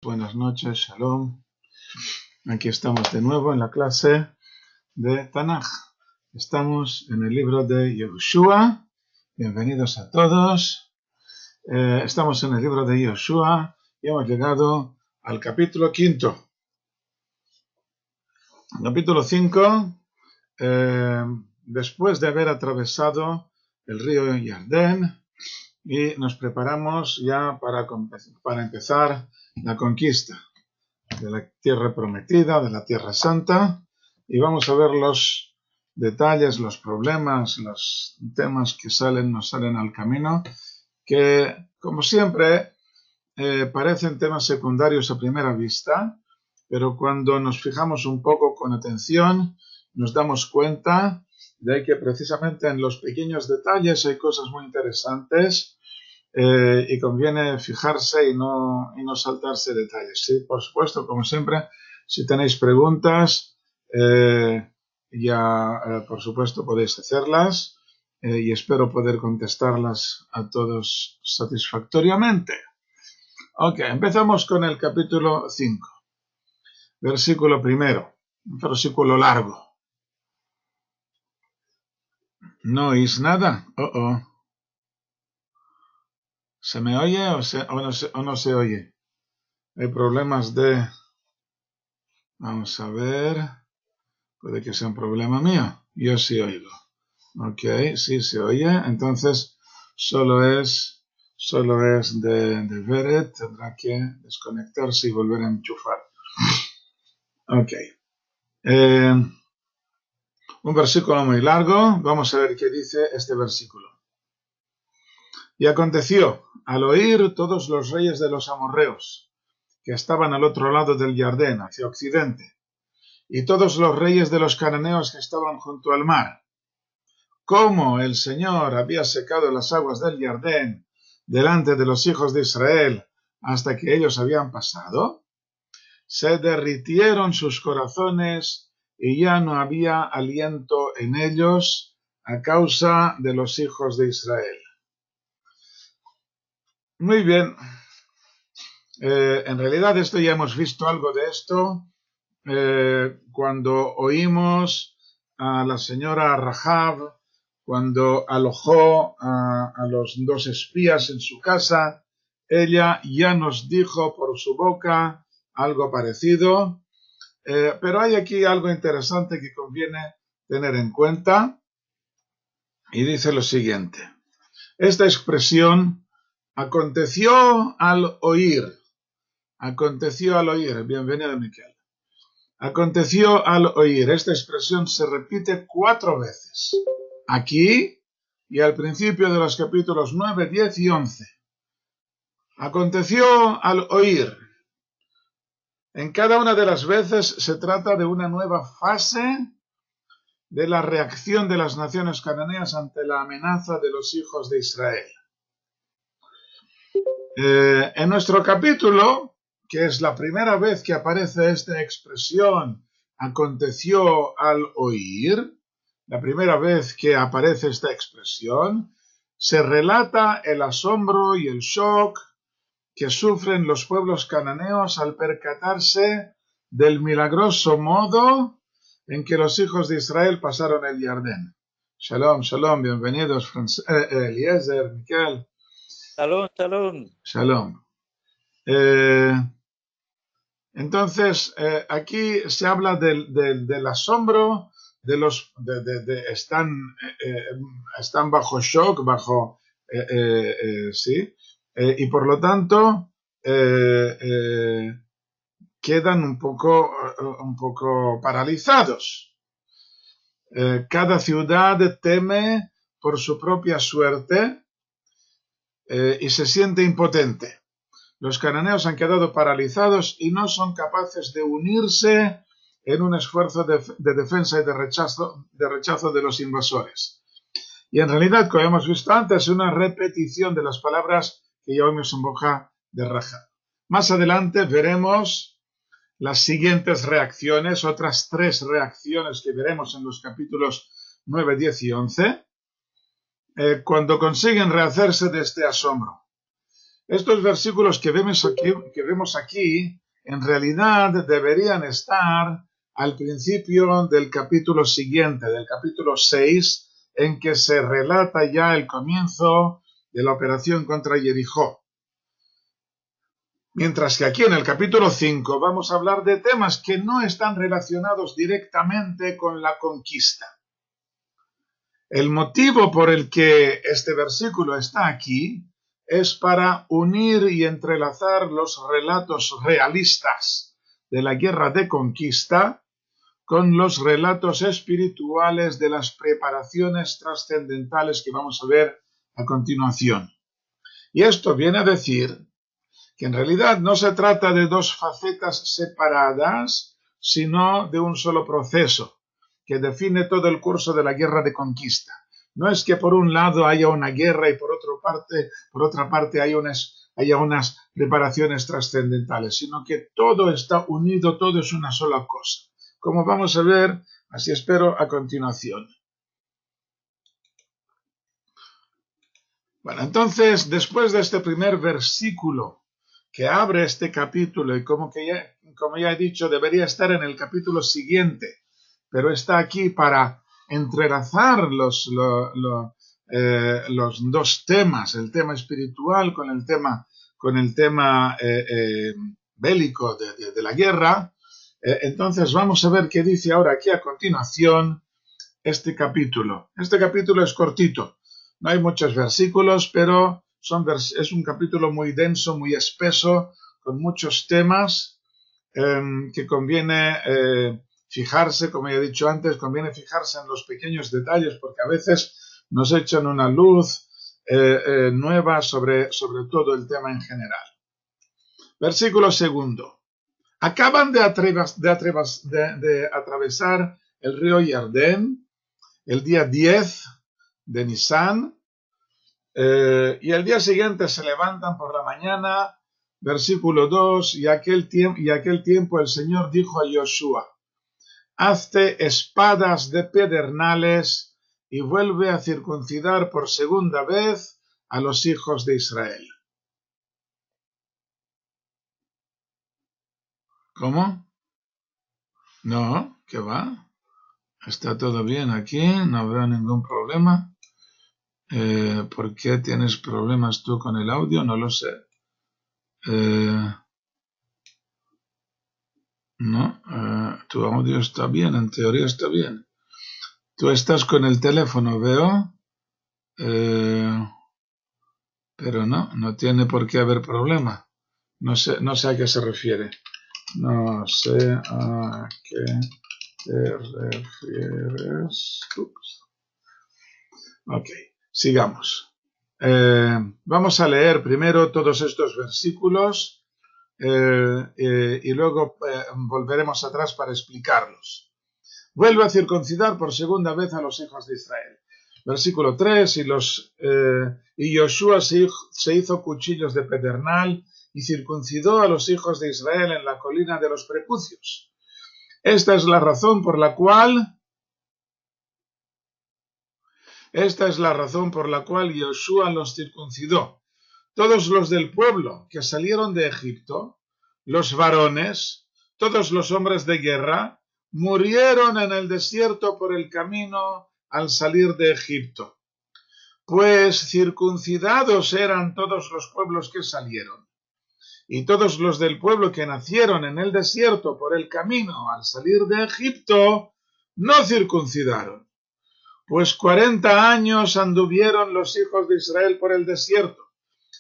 Buenas noches, Shalom. Aquí estamos de nuevo en la clase de Tanaj. Estamos en el libro de Yehoshua. Bienvenidos a todos. Estamos en el libro de Yehoshua y hemos llegado al capítulo 5. Capítulo 5, después de haber atravesado el río Jardén, y nos preparamos ya para empezar la conquista de la tierra prometida, de la tierra santa, y vamos a ver los detalles, los problemas, los temas que nos salen al camino, que como siempre parecen temas secundarios a primera vista, pero cuando nos fijamos un poco con atención nos damos cuenta de que precisamente en los pequeños detalles hay cosas muy interesantes. Y conviene fijarse y no saltarse detalles. Sí, por supuesto, como siempre, si tenéis preguntas, por supuesto podéis hacerlas y espero poder contestarlas a todos satisfactoriamente. Ok, empezamos con el capítulo 5, versículo primero, un versículo largo. ¿No oís nada? ¿Se me oye o no se oye? Hay problemas de... Vamos a ver. Puede que sea un problema mío. Yo sí oigo. Ok, sí se oye. Entonces, solo es de Beret. Tendrá que desconectarse y volver a enchufar. Ok. Un versículo muy largo. Vamos a ver qué dice este versículo. Y aconteció, al oír todos los reyes de los amorreos, que estaban al otro lado del Jardén, hacia occidente, y todos los reyes de los cananeos que estaban junto al mar, cómo el Señor había secado las aguas del Jardén delante de los hijos de Israel hasta que ellos habían pasado, se derritieron sus corazones y ya no había aliento en ellos a causa de los hijos de Israel. Muy bien. En realidad esto ya hemos visto algo de esto cuando oímos a la señora Rahab, cuando alojó a los dos espías en su casa. Ella ya nos dijo por su boca algo parecido, pero hay aquí algo interesante que conviene tener en cuenta, y dice lo siguiente. Esta expresión, aconteció al oír, bienvenido Miquel. Aconteció al oír. Esta expresión se repite 4 veces. Aquí y al principio de los capítulos 9, 10 y 11. Aconteció al oír. En cada una de las veces se trata de una nueva fase de la reacción de las naciones cananeas ante la amenaza de los hijos de Israel. En nuestro capítulo, que es la primera vez que aparece esta expresión, aconteció al oír, la primera vez que aparece esta expresión, se relata el asombro y el shock que sufren los pueblos cananeos al percatarse del milagroso modo en que los hijos de Israel pasaron el Jardén. Shalom, shalom, bienvenidos, Eliezer, Miquel. Shalom, shalom. Shalom. Entonces, aquí se habla del asombro de los están bajo shock, sí, y por lo tanto quedan un poco paralizados. Cada ciudad teme por su propia suerte y se siente impotente. Los cananeos han quedado paralizados y no son capaces de unirse en un esfuerzo de defensa y de rechazo de los invasores. Y en realidad, como hemos visto antes, es una repetición de las palabras que ya oímos en boca de Rahab. Más adelante veremos las siguientes reacciones, otras 3 reacciones que veremos en los capítulos 9, 10 y 11, cuando consiguen rehacerse de este asombro. Estos versículos que vemos aquí, en realidad deberían estar al principio del capítulo siguiente, del capítulo 6, en que se relata ya el comienzo de la operación contra Jericó. Mientras que aquí en el capítulo 5 vamos a hablar de temas que no están relacionados directamente con la conquista. El motivo por el que este versículo está aquí es para unir y entrelazar los relatos realistas de la guerra de conquista con los relatos espirituales de las preparaciones trascendentales que vamos a ver a continuación. Y esto viene a decir que en realidad no se trata de dos facetas separadas, sino de un solo proceso que define todo el curso de la guerra de conquista. No es que por un lado haya una guerra y por otra parte haya unas preparaciones trascendentales, sino que todo está unido, todo es una sola cosa. Como vamos a ver, así espero, a continuación. Bueno, entonces, después de este primer versículo que abre este capítulo y como ya he dicho, debería estar en el capítulo siguiente, pero está aquí para entrelazar los dos temas, el tema espiritual con el tema bélico de la guerra. Entonces vamos a ver qué dice ahora aquí a continuación este capítulo. Este capítulo es cortito, no hay muchos versículos, pero es un capítulo muy denso, muy espeso, con muchos temas que conviene fijarse, como ya he dicho antes, conviene fijarse en los pequeños detalles, porque a veces nos echan una luz nueva sobre todo el tema en general. Versículo segundo. Acaban de atravesar el río Jardén el día 10 de Nisan, y el día siguiente se levantan por la mañana, versículo 2, y aquel tiempo el Señor dijo a Josué, hazte espadas de pedernales y vuelve a circuncidar por segunda vez a los hijos de Israel. ¿Cómo? No, ¿qué va? Está todo bien aquí, no habrá ningún problema. ¿Por qué tienes problemas tú con el audio? No lo sé. No, tu audio está bien, en teoría está bien. Tú estás con el teléfono, veo, pero no tiene por qué haber problema. No sé a qué se refiere. No sé a qué te refieres. Ups. Ok, sigamos. Vamos a leer primero todos estos versículos y luego volveremos atrás para explicarlos. Vuelve a circuncidar por segunda vez a los hijos de Israel. Versículo 3, y Josué se hizo cuchillos de pedernal y circuncidó a los hijos de Israel en la colina de los prepucios. Esta es la razón por la cual Josué los circuncidó. Todos los del pueblo que salieron de Egipto, los varones, todos los hombres de guerra, murieron en el desierto por el camino al salir de Egipto. Pues circuncidados eran todos los pueblos que salieron. Y todos los del pueblo que nacieron en el desierto por el camino al salir de Egipto, no circuncidaron. Pues 40 años anduvieron los hijos de Israel por el desierto,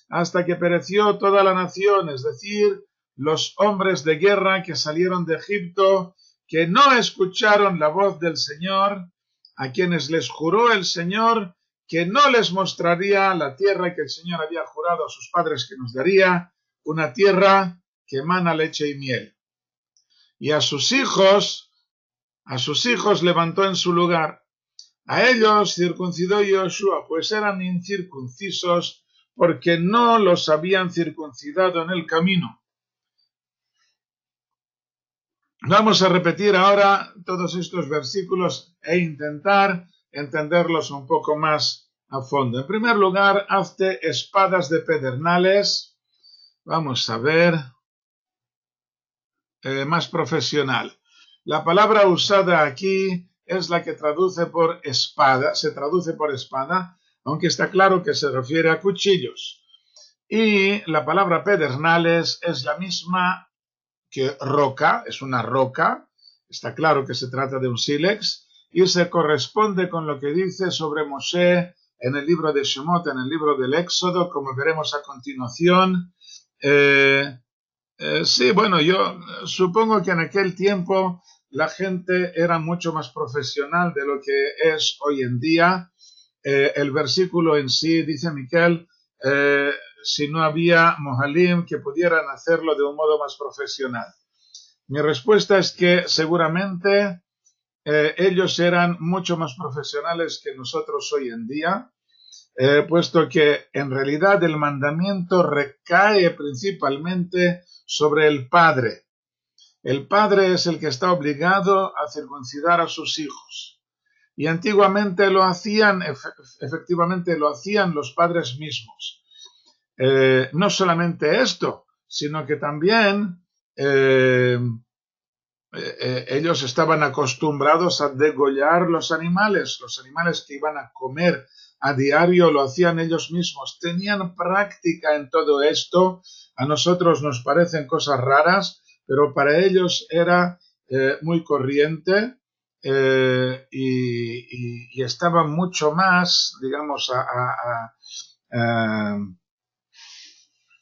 hasta que pereció toda la nación, es decir, los hombres de guerra que salieron de Egipto, que no escucharon la voz del Señor, a quienes les juró el Señor que no les mostraría la tierra que el Señor había jurado a sus padres que nos daría, una tierra que emana leche y miel. Y a sus hijos levantó en su lugar. A ellos circuncidó Josué, pues eran incircuncisos, porque no los habían circuncidado en el camino. Vamos a repetir ahora todos estos versículos e intentar entenderlos un poco más a fondo. En primer lugar, hazte espadas de pedernales Vamos a ver. Más profesional. La palabra usada aquí es la que traduce por espada, se traduce por espada, aunque está claro que se refiere a cuchillos. Y la palabra pedernales es la misma que roca, es una roca, está claro que se trata de un sílex, y se corresponde con lo que dice sobre Moshe en el libro de Shemot, en el libro del Éxodo, como veremos a continuación. Sí, bueno, yo supongo que en aquel tiempo la gente era mucho más profesional de lo que es hoy en día. El versículo en sí dice Miquel, si no había mojalim que pudieran hacerlo de un modo más profesional. Mi respuesta es que seguramente ellos eran mucho más profesionales que nosotros hoy en día, puesto que en realidad el mandamiento recae principalmente sobre el padre. El padre es el que está obligado a circuncidar a sus hijos. Y antiguamente lo hacían, efectivamente lo hacían los padres mismos. No solamente esto, sino que también ellos estaban acostumbrados a degollar los animales que iban a comer a diario lo hacían ellos mismos, tenían práctica en todo esto. A nosotros nos parecen cosas raras, pero para ellos era muy corriente y estaban mucho más, digamos,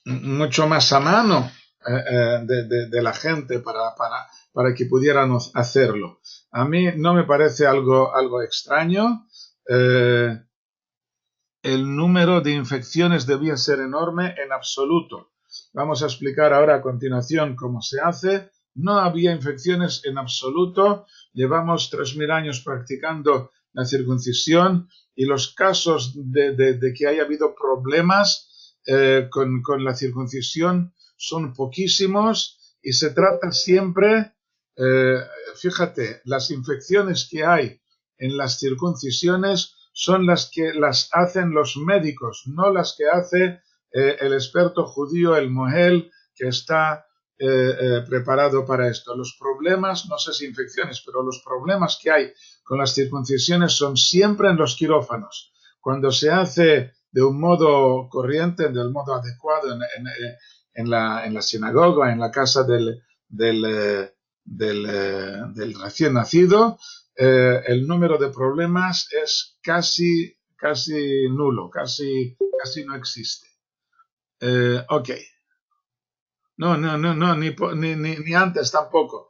mucho más a mano de la gente para que pudieran hacerlo. A mí no me parece algo extraño. El número de infecciones debía ser enorme en absoluto. Vamos a explicar ahora a continuación cómo se hace. No había infecciones en absoluto. Llevamos 3000 años practicando la circuncisión y los casos de que haya habido problemas con la circuncisión son poquísimos y se trata siempre, fíjate, las infecciones que hay en las circuncisiones son las que las hacen los médicos, no las que hace el experto judío, el mohel, que está preparado para esto. Los problemas, no sé si infecciones, pero los problemas que hay con las circuncisiones son siempre en los quirófanos. Cuando se hace de un modo corriente, del modo adecuado en la sinagoga, en la casa del recién nacido, el número de problemas es casi nulo, casi no existe. Ok. No, ni antes tampoco.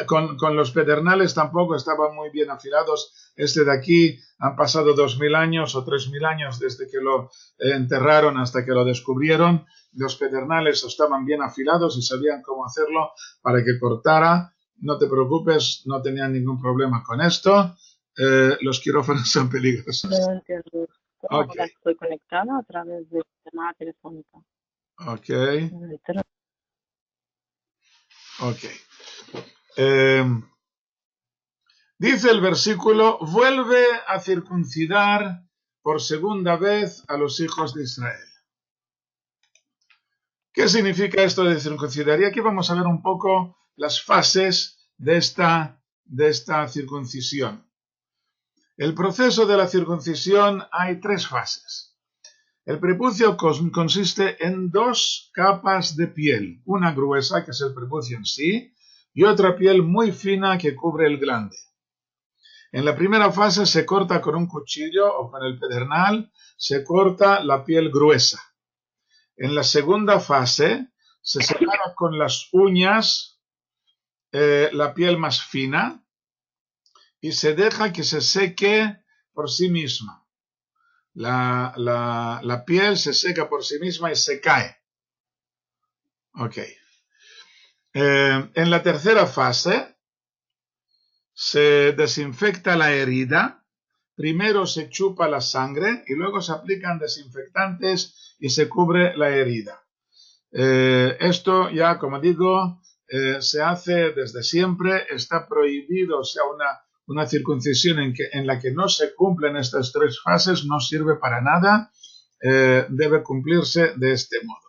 Con los pedernales tampoco estaban muy bien afilados. Este de aquí han pasado 2000 años o 3000 años desde que lo enterraron hasta que lo descubrieron. Los pedernales estaban bien afilados y sabían cómo hacerlo para que cortara. No te preocupes, no tenían ningún problema con esto. Los quirófanos son peligrosos. No entiendo. ¿Cómo Ok. estoy conectada a través de llamada telefónica? Ok. Pero Ok. Dice el versículo, vuelve a circuncidar por segunda vez a los hijos de Israel. ¿Qué significa esto de circuncidar? Y aquí vamos a ver un poco las fases de esta circuncisión. El proceso de la circuncisión hay 3 fases. El prepucio consiste en 2 capas de piel, una gruesa, que es el prepucio en sí, y otra piel muy fina que cubre el glande. En la primera fase se corta con un cuchillo o con el pedernal, se corta la piel gruesa. En la segunda fase se separa con las uñas la piel más fina y se deja que se seque por sí misma. La piel se seca por sí misma y se cae. Ok. En la tercera fase se desinfecta la herida. Primero se chupa la sangre y luego se aplican desinfectantes y se cubre la herida. Esto ya, como digo, se hace desde siempre. Está prohibido, o sea, una circuncisión en la que no se cumplen estas 3 fases no sirve para nada. Debe cumplirse de este modo.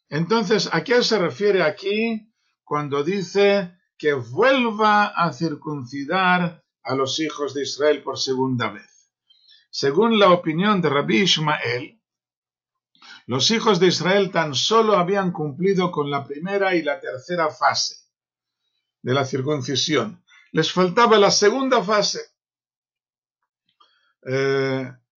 Entonces, ¿a qué se refiere aquí cuando dice que vuelva a circuncidar a los hijos de Israel por segunda vez? Según la opinión de Rabbi Ishmael, los hijos de Israel tan solo habían cumplido con la primera y la tercera fase de la circuncisión. Les faltaba la segunda fase.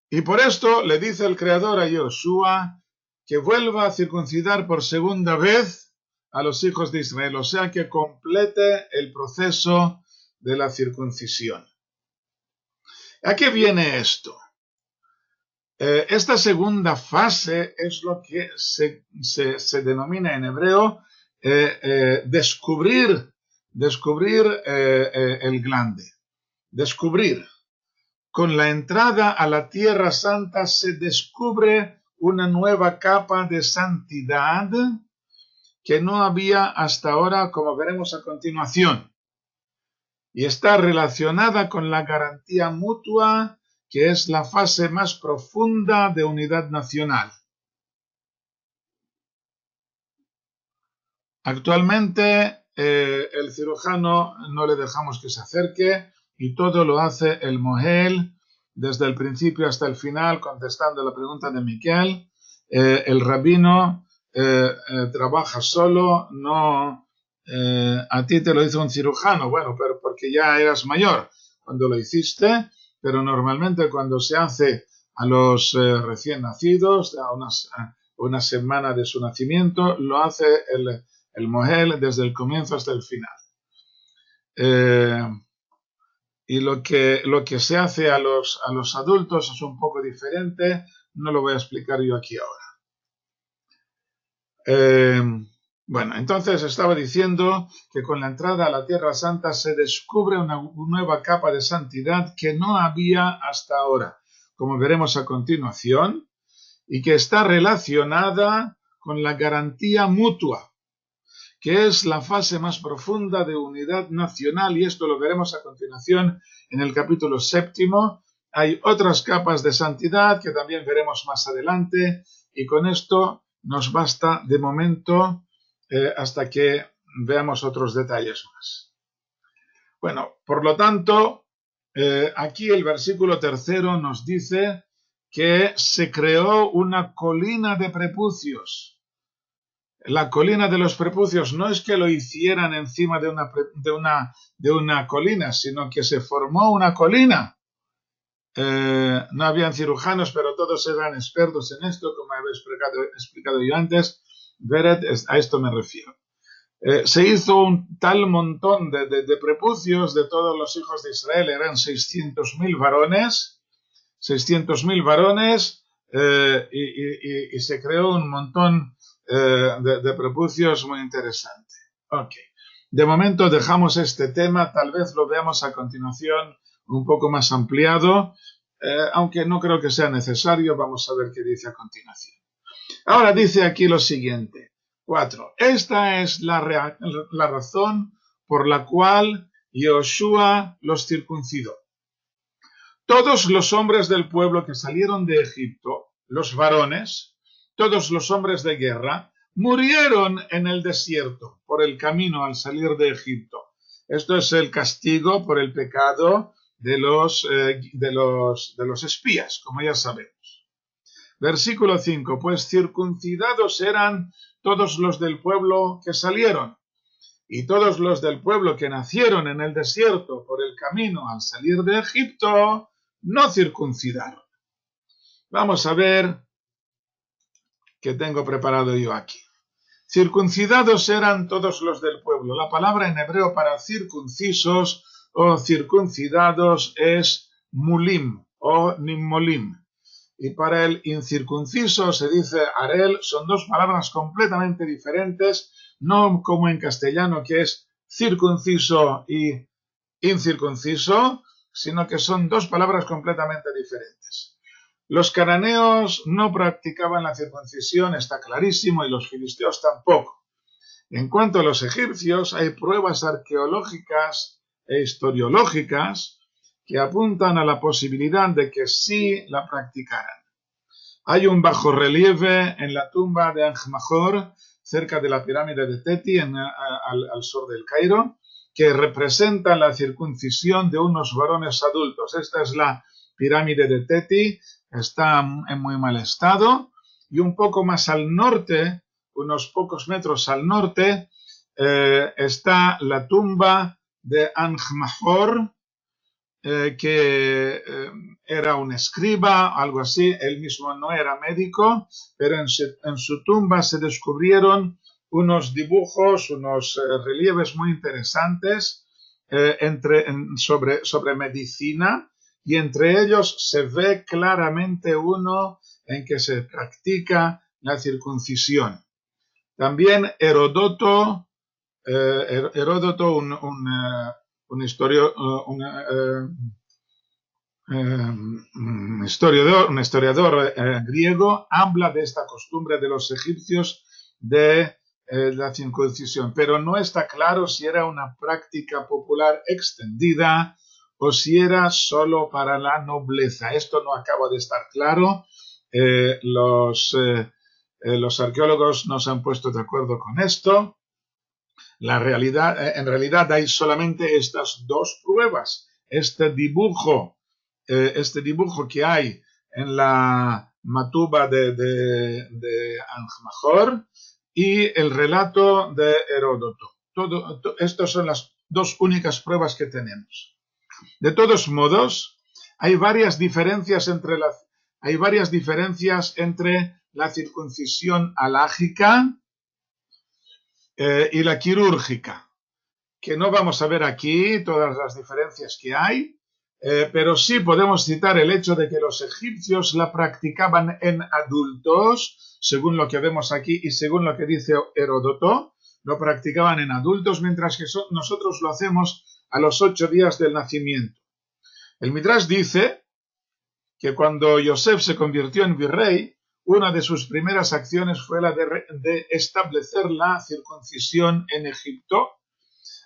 Y por esto le dice el Creador a Yoshua que vuelva a circuncidar por segunda vez a los hijos de Israel, o sea que complete el proceso de la circuncisión. ¿A qué viene esto? Esta segunda fase es lo que se denomina en hebreo descubrir el glande. Descubrir. Con la entrada a la Tierra Santa se descubre una nueva capa de santidad que no había hasta ahora, como veremos a continuación. Y está relacionada con la garantía mutua, que es la fase más profunda de unidad nacional. Actualmente el cirujano no le dejamos que se acerque y todo lo hace el Mohel desde el principio hasta el final, contestando la pregunta de Miquel. El rabino trabaja solo, no a ti te lo hizo un cirujano, bueno, pero porque ya eras mayor cuando lo hiciste, pero normalmente cuando se hace a los recién nacidos, a una semana de su nacimiento, lo hace el Mohel desde el comienzo hasta el final. Y lo que se hace a los adultos es un poco diferente, no lo voy a explicar yo aquí ahora. Bueno, entonces estaba diciendo que con la entrada a la Tierra Santa se descubre una nueva capa de santidad que no había hasta ahora, como veremos a continuación, y que está relacionada con la garantía mutua, que es la fase más profunda de unidad nacional, y esto lo veremos a continuación en el capítulo 7. Hay otras capas de santidad que también veremos más adelante, y con esto nos basta de momento hasta que veamos otros detalles más. Bueno, por lo tanto, aquí el versículo 3 nos dice que se creó una colina de prepucios. La colina de los prepucios no es que lo hicieran encima de una colina, sino que se formó una colina. No habían cirujanos, pero todos eran expertos en esto, como había explicado yo antes. Vered, a esto me refiero. Se hizo un tal montón de prepucios de todos los hijos de Israel, eran 600.000 varones, y se creó un montón de prepucios muy interesante. Okay. De momento dejamos este tema, tal vez lo veamos a continuación un poco más ampliado, aunque no creo que sea necesario. Vamos a ver qué dice a continuación. Ahora dice aquí lo siguiente, 4. Esta es la razón por la cual Yoshua los circuncidó. Todos los hombres del pueblo que salieron de Egipto, los varones, todos los hombres de guerra, murieron en el desierto por el camino al salir de Egipto. Esto es el castigo por el pecado de los espías, como ya sabemos. Versículo 5. Pues circuncidados eran todos los del pueblo que salieron, y todos los del pueblo que nacieron en el desierto por el camino al salir de Egipto, no circuncidaron. Vamos a ver qué tengo preparado yo aquí. Circuncidados eran todos los del pueblo. La palabra en hebreo para circuncisos o circuncidados es mulim o nimmolim. Y para el incircunciso se dice arel. Son dos palabras completamente diferentes, no como en castellano que es circunciso y incircunciso, sino que son dos palabras completamente diferentes. Los cananeos no practicaban la circuncisión, está clarísimo, y los filisteos tampoco. En cuanto a los egipcios, hay pruebas arqueológicas e historiológicas que apuntan a la posibilidad de que sí la practicaran. Hay un bajorrelieve en la tumba de Anjmajor, cerca de la pirámide de Teti, al sur del Cairo, que representa la circuncisión de unos varones adultos. Esta es la pirámide de Teti, está en muy mal estado, y un poco más al norte, unos pocos metros al norte, está la tumba de Anjmajor, que era un escriba, algo así. Él mismo no era médico, pero en su tumba se descubrieron unos dibujos, unos relieves muy interesantes sobre medicina, y entre ellos se ve claramente uno en que se practica la circuncisión. También Heródoto, un historiador griego, habla de esta costumbre de los egipcios de la circuncisión, pero no está claro si era una práctica popular extendida o si era solo para la nobleza. Esto no acaba de estar claro. Los arqueólogos no se han puesto de acuerdo con esto. En realidad hay solamente estas dos pruebas. Este dibujo que hay en la matuba de Anjmajor y el relato de Heródoto. Estas son las dos únicas pruebas que tenemos. De todos modos, hay varias diferencias entre la circuncisión halágica y la quirúrgica, que no vamos a ver aquí todas las diferencias que hay, pero sí podemos citar el hecho de que los egipcios la practicaban en adultos, según lo que vemos aquí y según lo que dice Heródoto, lo practicaban en adultos, mientras que nosotros lo hacemos a los 8 días del nacimiento. El Midrash dice que cuando Yosef se convirtió en virrey, una de sus primeras acciones fue la de establecer la circuncisión en Egipto,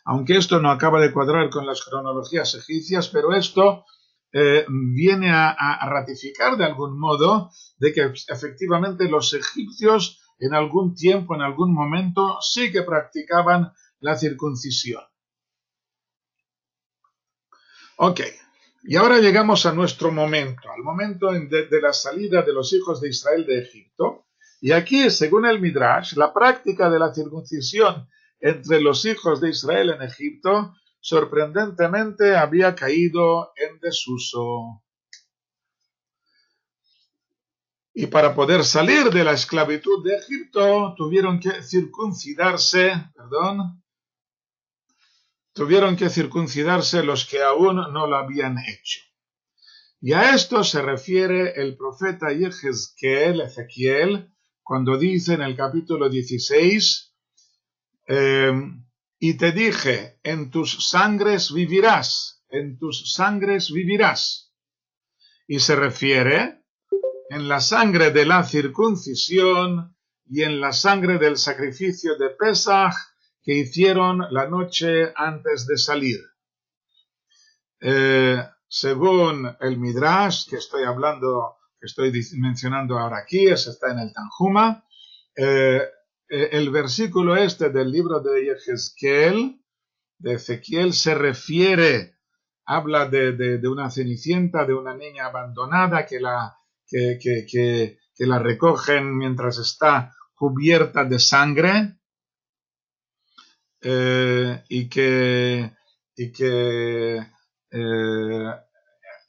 aunque esto no acaba de cuadrar con las cronologías egipcias, pero esto viene a ratificar de algún modo de que efectivamente los egipcios en algún tiempo, en algún momento, sí que practicaban la circuncisión. Ok. Y ahora llegamos a nuestro momento, al momento de la salida de los hijos de Israel de Egipto. Y aquí, según el Midrash, la práctica de la circuncisión entre los hijos de Israel en Egipto, sorprendentemente había caído en desuso. Y para poder salir de la esclavitud de Egipto, tuvieron que circuncidarse los que aún no lo habían hecho. Y a esto se refiere el profeta Ezequiel, cuando dice en el capítulo 16, y te dije, en tus sangres vivirás, en tus sangres vivirás. Y se refiere en la sangre de la circuncisión y en la sangre del sacrificio de Pesaj que hicieron la noche antes de salir. Según el Midrash que estoy mencionando ahora aquí, está en el Tanjuma, el versículo del libro de Ezequiel, se refiere, habla de una cenicienta, de una niña abandonada que la recogen mientras está cubierta de sangre, y que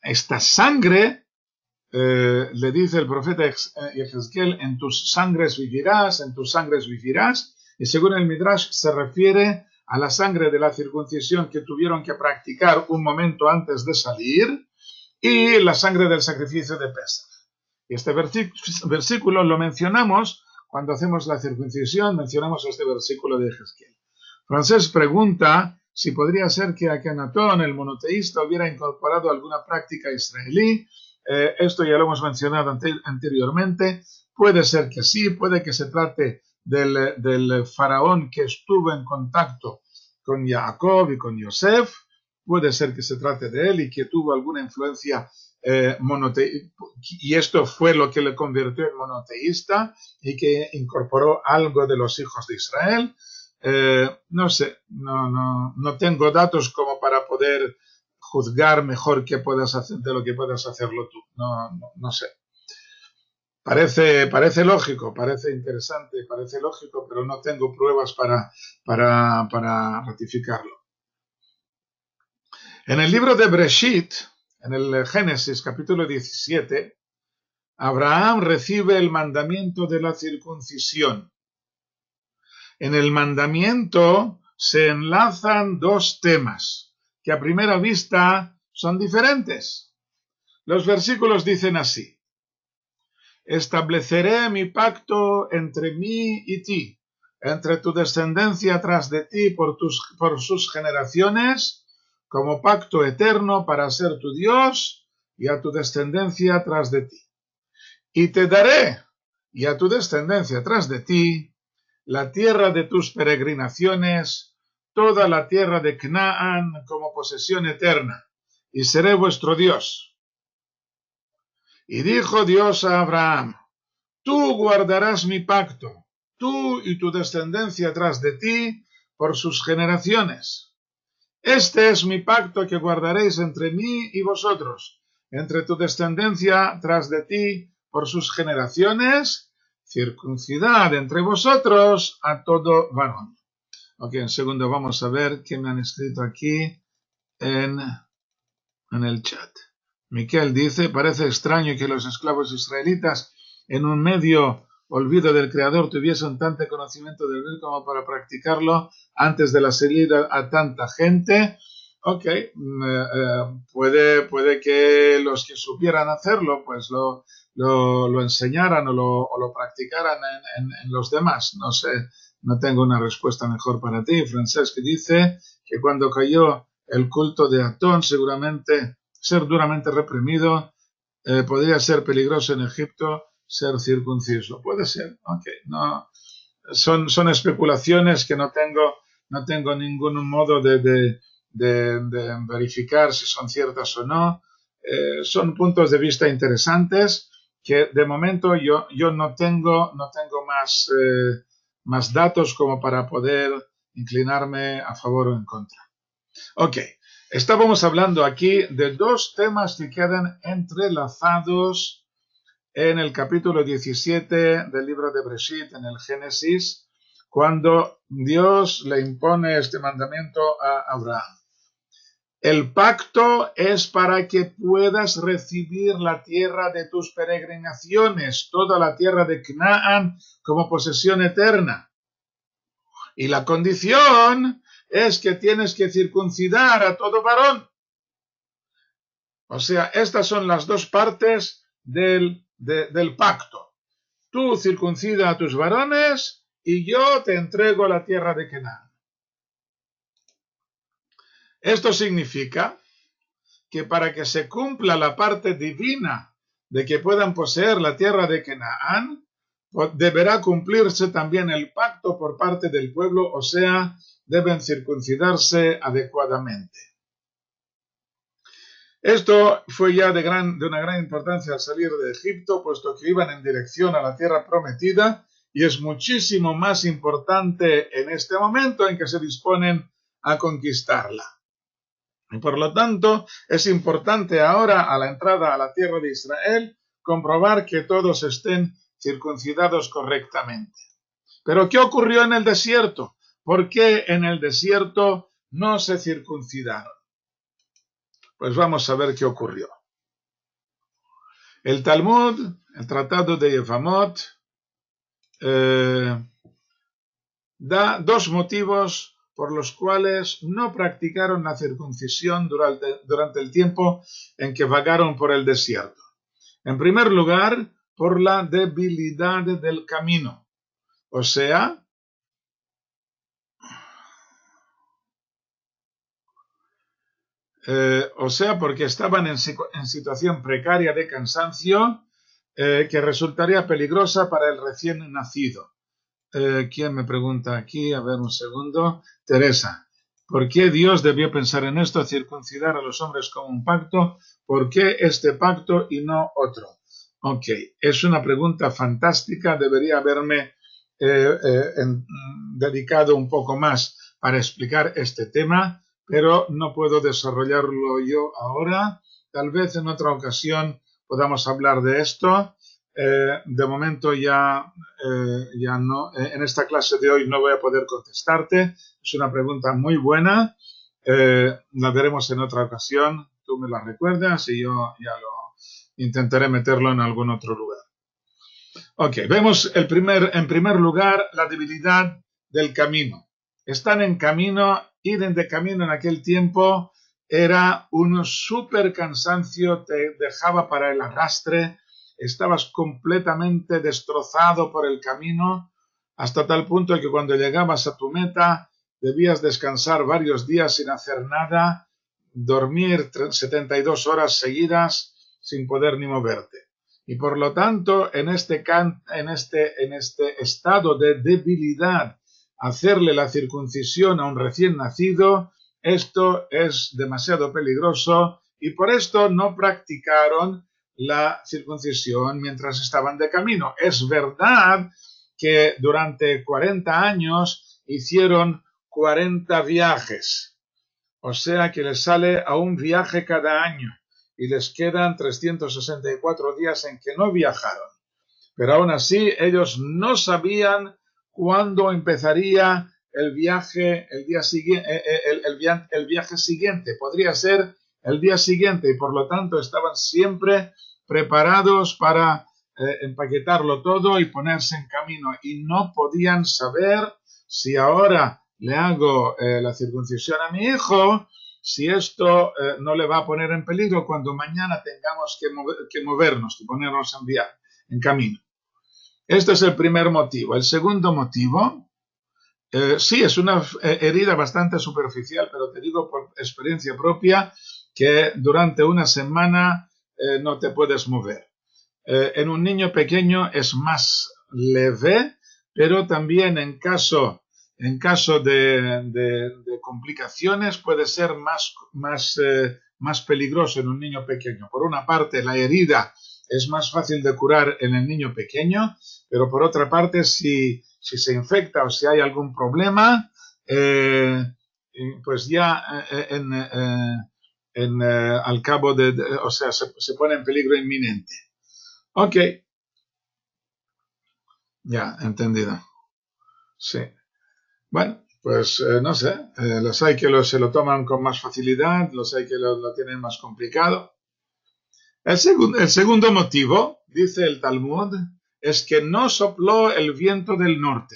esta sangre, le dice el profeta Ezequiel, en tus sangres vivirás, en tus sangres vivirás, y según el Midrash se refiere a la sangre de la circuncisión que tuvieron que practicar un momento antes de salir, y la sangre del sacrificio de Pesaj. Y este versículo lo mencionamos cuando hacemos la circuncisión, mencionamos este versículo de Ezequiel. Francés pregunta si podría ser que Akenatón, el monoteísta, hubiera incorporado alguna práctica israelí. Esto ya lo hemos mencionado anteriormente. Puede ser que sí, puede que se trate del faraón que estuvo en contacto con Jacob y con Yosef. puede ser que se trate de él y que tuvo alguna influencia monoteísta, y esto fue lo que le convirtió en monoteísta y que incorporó algo de los hijos de Israel. No sé, no tengo datos como para poder juzgar mejor qué puedas hacer de lo que puedas hacerlo tú. No sé. Parece lógico, parece interesante, parece lógico, pero no tengo pruebas para ratificarlo. En el libro de Bereshit, en el Génesis capítulo 17, Abraham recibe el mandamiento de la circuncisión. En el mandamiento se enlazan dos temas que a primera vista son diferentes. Los versículos dicen así: estableceré mi pacto entre mí y ti, entre tu descendencia tras de ti por sus generaciones, como pacto eterno para ser tu Dios, y a tu descendencia tras de ti. Y te daré, y a tu descendencia tras de ti, la tierra de tus peregrinaciones, toda la tierra de Canaán como posesión eterna, y seré vuestro Dios. Y dijo Dios a Abraham: tú guardarás mi pacto, tú y tu descendencia tras de ti, por sus generaciones. Este es mi pacto que guardaréis entre mí y vosotros, entre tu descendencia tras de ti, por sus generaciones, circuncidad entre vosotros a todo varón. Ok, en segundo vamos a ver qué me han escrito aquí en el chat. Miquel dice: parece extraño que los esclavos israelitas en un medio olvido del Creador tuviesen tanto conocimiento del bien como para practicarlo antes de la salida a tanta gente. Ok, puede que los que supieran hacerlo pues lo enseñaran o lo practicaran en los demás. No sé, no tengo una respuesta mejor para ti. Francesc dice que cuando cayó el culto de Atón, seguramente ser duramente reprimido, podría ser peligroso en Egipto ser circunciso. Puede ser, ok, no, son especulaciones que no tengo ningún modo de verificar si son ciertas o no. Son puntos de vista interesantes que de momento yo no tengo más datos como para poder inclinarme a favor o en contra. Ok, estábamos hablando aquí de dos temas que quedan entrelazados en el capítulo 17 del libro de Bereshit, en el Génesis, cuando Dios le impone este mandamiento a Abraham. El pacto es para que puedas recibir la tierra de tus peregrinaciones, toda la tierra de Canaán como posesión eterna. Y la condición es que tienes que circuncidar a todo varón. O sea, estas son las dos partes del pacto. Tú circuncida a tus varones y yo te entrego la tierra de Canaán. Esto significa que para que se cumpla la parte divina de que puedan poseer la tierra de Canaán, deberá cumplirse también el pacto por parte del pueblo, o sea, deben circuncidarse adecuadamente. Esto fue ya de una gran importancia al salir de Egipto, puesto que iban en dirección a la tierra prometida, y es muchísimo más importante en este momento en que se disponen a conquistarla. Y por lo tanto, es importante ahora, a la entrada a la tierra de Israel, comprobar que todos estén circuncidados correctamente. Pero ¿qué ocurrió en el desierto? ¿Por qué en el desierto no se circuncidaron? Pues vamos a ver qué ocurrió. El Talmud, el Tratado de Yevamot, da dos motivos por los cuales no practicaron la circuncisión durante el tiempo en que vagaron por el desierto. En primer lugar, por la debilidad del camino. O sea, porque estaban en situación precaria de cansancio que resultaría peligrosa para el recién nacido. ¿Quién me pregunta aquí? A ver, un segundo. Teresa. ¿Por qué Dios debió pensar en esto, circuncidar a los hombres como un pacto? ¿Por qué este pacto y no otro? Ok, es una pregunta fantástica, debería haberme dedicado un poco más para explicar este tema, pero no puedo desarrollarlo yo ahora. Tal vez en otra ocasión podamos hablar de esto. De momento ya no, en esta clase de hoy no voy a poder contestarte. Es una pregunta muy buena. La veremos en otra ocasión. Tú me la recuerdas y yo ya lo intentaré meterlo en algún otro lugar. Ok, vemos en primer lugar la debilidad del camino. Están en camino, ir de camino en aquel tiempo era un súper cansancio, te dejaba para el arrastre, estabas completamente destrozado por el camino, hasta tal punto que cuando llegabas a tu meta debías descansar varios días sin hacer nada, dormir 72 horas seguidas sin poder ni moverte. Y por lo tanto, en este estado de debilidad, hacerle la circuncisión a un recién nacido, esto es demasiado peligroso y por esto no practicaron la circuncisión mientras estaban de camino. Es verdad que durante 40 años hicieron 40 viajes, o sea que les sale a un viaje cada año y les quedan 364 días en que no viajaron. Pero aún así ellos no sabían cuándo empezaría el viaje, el viaje siguiente. Podría ser el día siguiente y por lo tanto estaban siempre preparados para empaquetarlo todo y ponerse en camino. Y no podían saber si ahora le hago la circuncisión a mi hijo, si esto no le va a poner en peligro cuando mañana tengamos que movernos, que ponernos en camino. Este es el primer motivo. El segundo motivo, sí, es una herida bastante superficial, pero te digo por experiencia propia que durante una semana no te puedes mover. En un niño pequeño es más leve, pero también en caso de complicaciones puede ser más peligroso en un niño pequeño. Por una parte, la herida es más fácil de curar en el niño pequeño, pero por otra parte, si se infecta o si hay algún problema, pues ya al cabo o sea, se pone en peligro inminente. Ok. Ya, entendido. Sí. Bueno, pues no sé. Los hay que se lo toman con más facilidad, los hay que lo tienen más complicado. El segundo motivo, dice el Talmud, es que no sopló el viento del norte.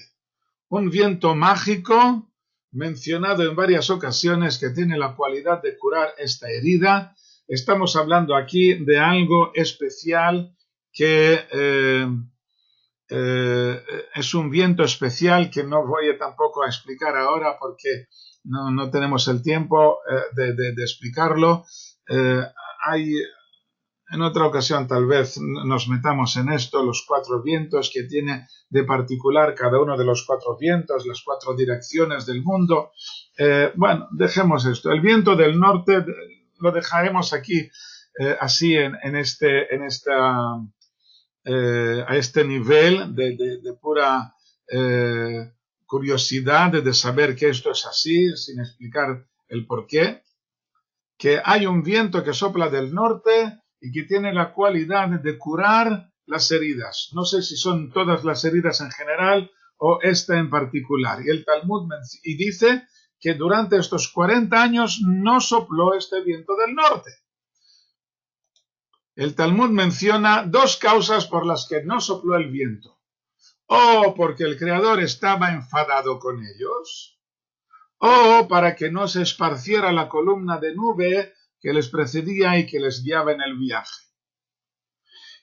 Un viento mágico, mencionado en varias ocasiones, que tiene la cualidad de curar esta herida. Estamos hablando aquí de algo especial que es un viento especial que no voy tampoco a explicar ahora porque no tenemos el tiempo de explicarlo. En otra ocasión tal vez nos metamos en esto, los 4 vientos que tiene de particular cada uno de los 4 vientos, las 4 direcciones del mundo. Bueno, dejemos esto. El viento del norte lo dejaremos aquí así a este nivel de pura curiosidad de saber que esto es así, sin explicar el porqué, que hay un viento que sopla del norte y que tiene la cualidad de curar las heridas. No sé si son todas las heridas en general o esta en particular. Y el Talmud dice que durante estos 40 años no sopló este viento del norte. El Talmud menciona 2 causas por las que no sopló el viento. O porque el Creador estaba enfadado con ellos, o para que no se esparciera la columna de nube que les precedía y que les guiaba en el viaje.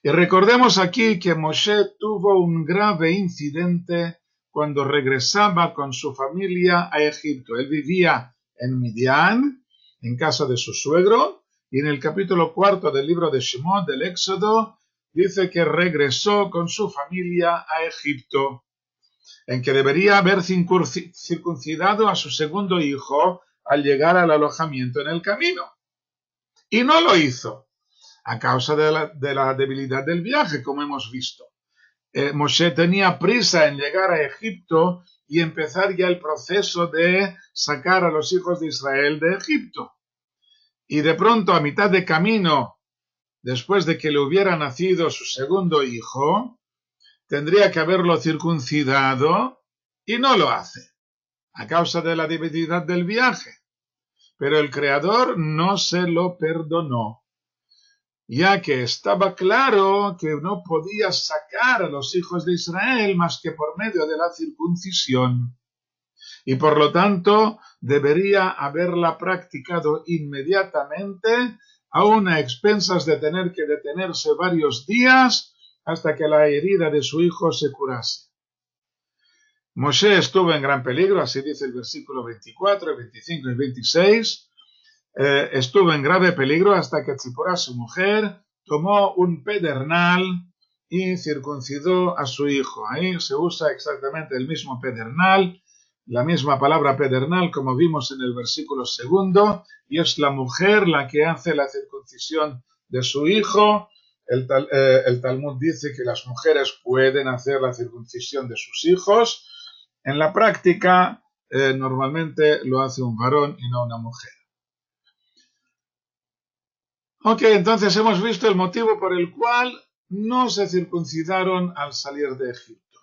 Y recordemos aquí que Moshe tuvo un grave incidente cuando regresaba con su familia a Egipto. Él vivía en Midian, en casa de su suegro, y en el capítulo 4 del libro de Shemot, del Éxodo, dice que regresó con su familia a Egipto, en que debería haber circuncidado a su segundo hijo, al llegar al alojamiento en el camino. Y no lo hizo a causa de la debilidad del viaje, como hemos visto. Moshe tenía prisa en llegar a Egipto y empezar ya el proceso de sacar a los hijos de Israel de Egipto. Y de pronto, a mitad de camino, después de que le hubiera nacido su segundo hijo, tendría que haberlo circuncidado y no lo hace, a causa de la debilidad del viaje. Pero el Creador no se lo perdonó, ya que estaba claro que no podía sacar a los hijos de Israel más que por medio de la circuncisión. Y por lo tanto debería haberla practicado inmediatamente, aun a expensas de tener que detenerse varios días hasta que la herida de su hijo se curase. Moshe estuvo en gran peligro, así dice el versículo 24, 25 y 26. Estuvo en grave peligro hasta que Tzipora, su mujer, tomó un pedernal y circuncidó a su hijo. Ahí se usa exactamente el mismo pedernal, la misma palabra pedernal como vimos en el versículo 2, y es la mujer la que hace la circuncisión de su hijo. El Talmud dice que las mujeres pueden hacer la circuncisión de sus hijos. En la práctica, normalmente lo hace un varón y no una mujer. Ok, entonces hemos visto el motivo por el cual no se circuncidaron al salir de Egipto.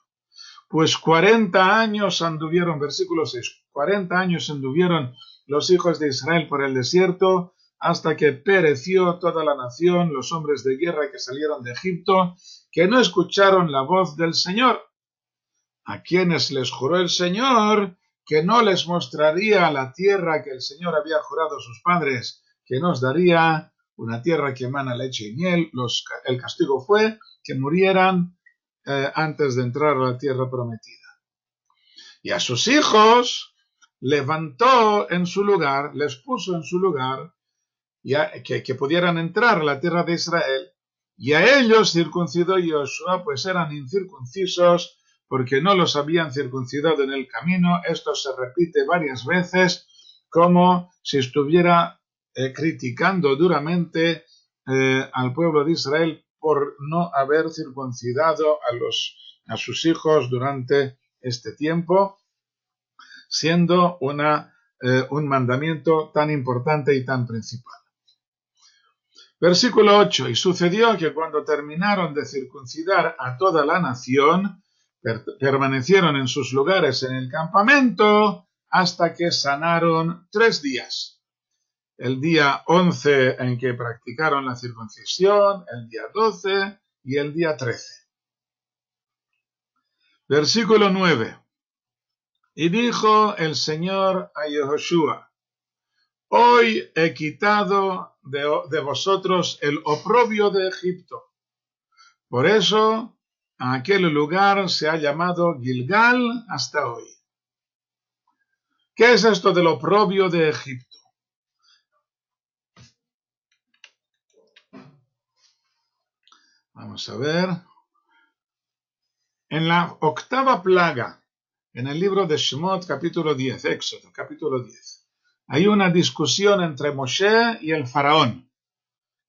Pues 40 años anduvieron, versículo 6, 40 años anduvieron los hijos de Israel por el desierto hasta que pereció toda la nación, los hombres de guerra que salieron de Egipto, que no escucharon la voz del Señor, a quienes les juró el Señor que no les mostraría la tierra que el Señor había jurado a sus padres, que nos daría una tierra que emana leche y miel. El castigo fue que murieran antes de entrar a la tierra prometida. Y a sus hijos levantó en su lugar, les puso en su lugar, que pudieran entrar a la tierra de Israel, y a ellos circuncidó Josué, pues eran incircuncisos, porque no los habían circuncidado en el camino. Esto se repite varias veces, como si estuviera criticando duramente al pueblo de Israel por no haber circuncidado a sus hijos durante este tiempo, siendo un mandamiento tan importante y tan principal. Versículo 8. Y sucedió que cuando terminaron de circuncidar a toda la nación, permanecieron en sus lugares en el campamento hasta que sanaron 3 días. El día 11 en que practicaron la circuncisión, el día 12 y el día 13. Versículo 9. Y dijo el Señor a Yehoshua: Hoy he quitado de vosotros el oprobio de Egipto. Por eso aquel lugar se ha llamado Gilgal hasta hoy. ¿Qué es esto del oprobio de Egipto? Vamos a ver. En la octava plaga, en el libro de Shemot, capítulo 10, Éxodo, capítulo 10, hay una discusión entre Moshe y el faraón,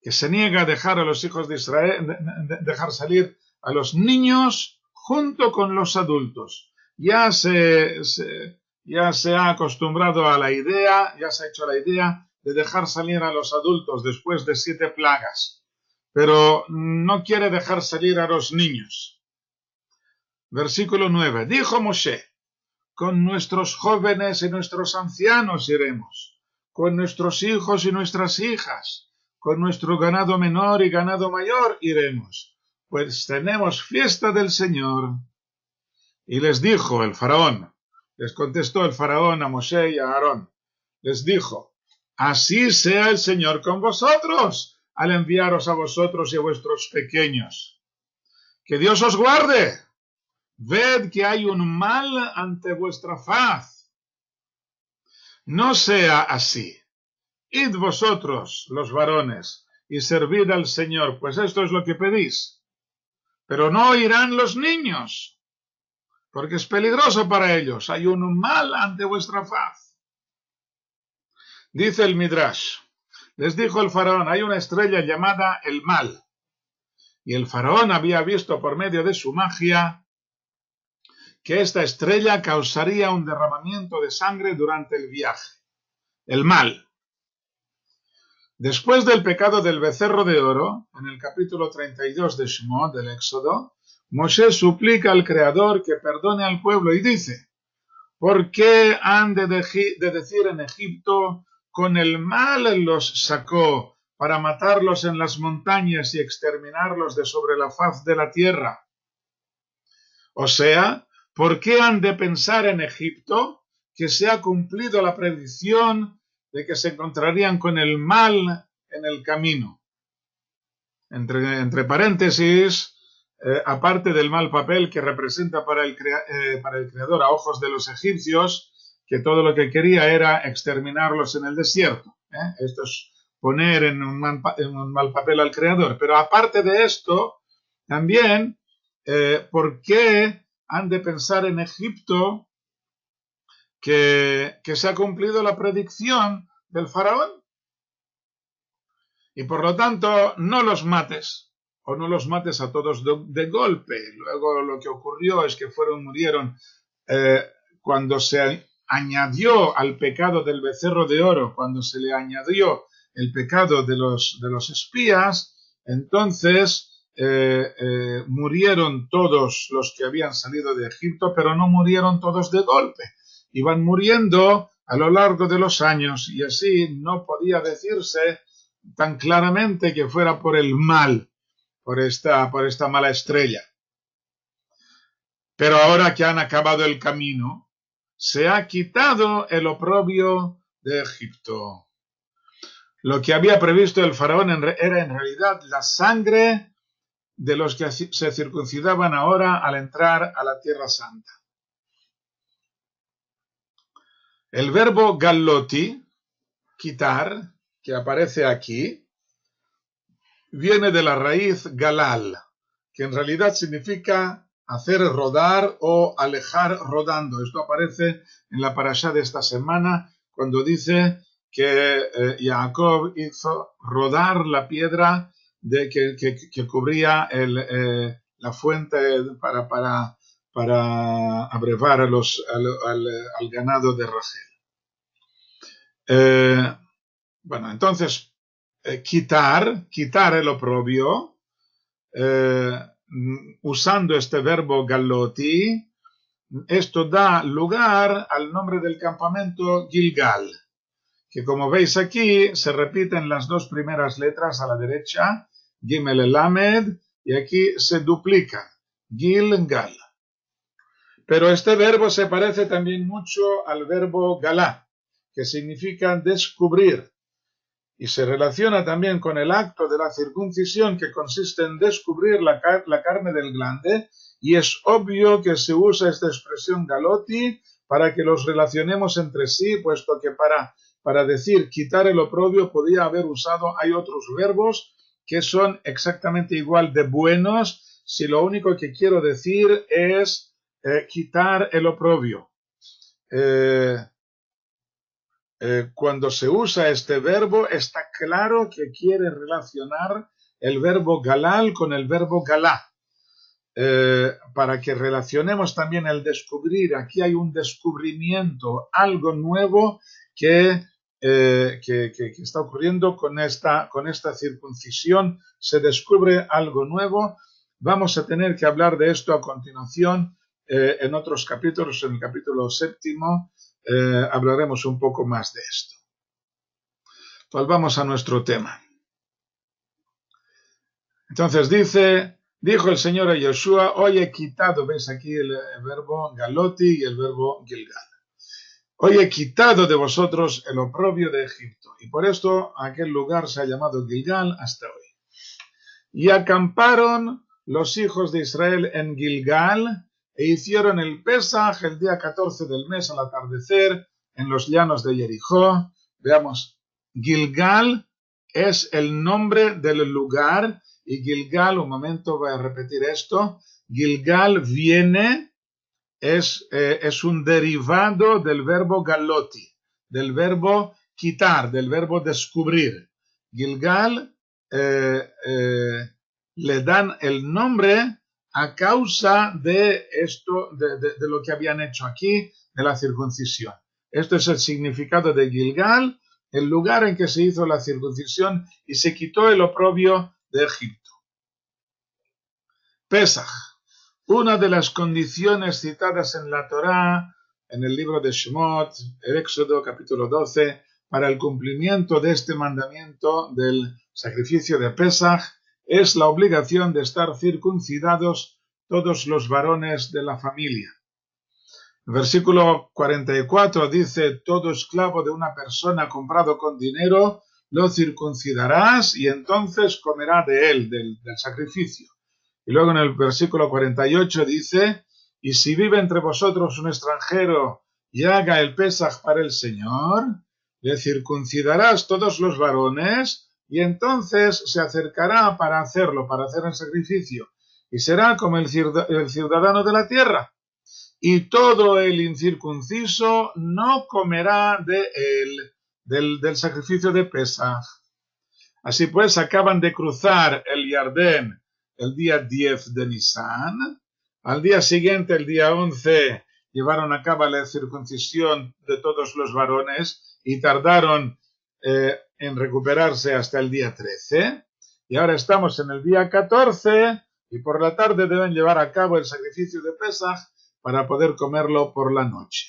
que se niega a dejar a los hijos de Israel, dejar salir a los niños junto con los adultos. Ya se ha acostumbrado a la idea, ya se ha hecho la idea de dejar salir a los adultos después de 7 plagas, pero no quiere dejar salir a los niños. Versículo 9. Dijo Moshe: con nuestros jóvenes y nuestros ancianos iremos, con nuestros hijos y nuestras hijas, con nuestro ganado menor y ganado mayor iremos, pues tenemos fiesta del Señor. Y les dijo el faraón, les contestó el faraón a Moshe y a Aarón, les dijo: así sea el Señor con vosotros, al enviaros a vosotros y a vuestros pequeños. Que Dios os guarde. Ved que hay un mal ante vuestra faz. No sea así. Id vosotros, los varones, y servid al Señor, pues esto es lo que pedís. Pero no irán los niños, porque es peligroso para ellos. Hay un mal ante vuestra faz. Dice el Midrash, les dijo el faraón, hay una estrella llamada el mal. Y el faraón había visto por medio de su magia que esta estrella causaría un derramamiento de sangre durante el viaje. El mal. Después del pecado del becerro de oro, en el capítulo 32 de Shemot, del Éxodo, Moshe suplica al Creador que perdone al pueblo y dice, ¿por qué han de decir en Egipto, con el mal los sacó para matarlos en las montañas y exterminarlos de sobre la faz de la tierra? O sea, ¿por qué han de pensar en Egipto que se ha cumplido la predicción de que se encontrarían con el mal en el camino? Entre paréntesis, aparte del mal papel que representa para el creador a ojos de los egipcios, que todo lo que quería era exterminarlos en el desierto. Esto es poner en un mal papel al creador. Pero aparte de esto, también, ¿por qué han de pensar en Egipto que se ha cumplido la predicción del faraón? Y por lo tanto, no los mates, o no los mates a todos de golpe. Luego lo que ocurrió es que murieron cuando se añadió al pecado del becerro de oro, cuando se le añadió el pecado de los espías, entonces murieron todos los que habían salido de Egipto, pero no murieron todos de golpe. Iban muriendo a lo largo de los años y así no podía decirse tan claramente que fuera por el mal, por esta mala estrella. Pero ahora que han acabado el camino, se ha quitado el oprobio de Egipto. Lo que había previsto el faraón era en realidad la sangre de los que se circuncidaban ahora al entrar a la Tierra Santa. El verbo galloti, quitar, que aparece aquí, viene de la raíz galal, que en realidad significa hacer rodar o alejar rodando. Esto aparece en la parashá de esta semana, cuando dice que Jacob hizo rodar la piedra que cubría la fuente para abrevar al ganado de Rachel. Bueno, entonces, quitar el oprobio, usando este verbo galloti, esto da lugar al nombre del campamento Gilgal, que como veis aquí se repiten las dos primeras letras a la derecha, Gimel Lamed, y aquí se duplica, Gilgal. Pero este verbo se parece también mucho al verbo galá, que significa descubrir, y se relaciona también con el acto de la circuncisión, que consiste en descubrir la carne del glande, y es obvio que se usa esta expresión galoti para que los relacionemos entre sí, puesto que para decir quitar el oprobio podía haber usado, hay otros verbos que son exactamente igual de buenos, si lo único que quiero decir es quitar el oprobio. Cuando se usa este verbo, está claro que quiere relacionar el verbo galal con el verbo galá. Para que relacionemos también el descubrir, aquí hay un descubrimiento, algo nuevo que está ocurriendo con esta circuncisión, se descubre algo nuevo. Vamos a tener que hablar de esto a continuación en otros capítulos, en el capítulo 7. Hablaremos un poco más de esto. Volvamos a nuestro tema. Entonces dijo el Señor a Yoshua, hoy he quitado, ves aquí el verbo galoti y el verbo gilgal. Hoy he quitado de vosotros el oprobio de Egipto. Y por esto aquel lugar se ha llamado Gilgal hasta hoy. Y acamparon los hijos de Israel en Gilgal, e hicieron el Pesaj el día 14 del mes al atardecer en los llanos de Jericó. Veamos, Gilgal es el nombre del lugar, y Gilgal, un momento voy a repetir esto, Gilgal es un derivado del verbo galoti, del verbo quitar, del verbo descubrir. Gilgal le dan el nombre a causa de esto, de lo que habían hecho aquí, de la circuncisión. Esto es el significado de Gilgal, el lugar en que se hizo la circuncisión y se quitó el oprobio de Egipto. Pesaj, una de las condiciones citadas en la Torá, en el libro de Shemot, el Éxodo capítulo 12, para el cumplimiento de este mandamiento del sacrificio de Pesaj, es la obligación de estar circuncidados todos los varones de la familia. El versículo 44 dice: todo esclavo de una persona comprado con dinero lo circuncidarás y entonces comerá de él, del sacrificio. Y luego en el versículo 48 dice: y si vive entre vosotros un extranjero y haga el Pesaj para el Señor, le circuncidarás todos los varones y entonces se acercará para hacerlo, para hacer el sacrificio, y será como el ciudadano de la tierra. Y todo el incircunciso no comerá de él, del sacrificio de Pesaj. Así pues, acaban de cruzar el Jardén el día 10 de Nisan. Al día siguiente, el día 11, llevaron a cabo la circuncisión de todos los varones y tardaron en recuperarse hasta el día 13. Y ahora estamos en el día 14 y por la tarde deben llevar a cabo el sacrificio de Pesaj para poder comerlo por la noche.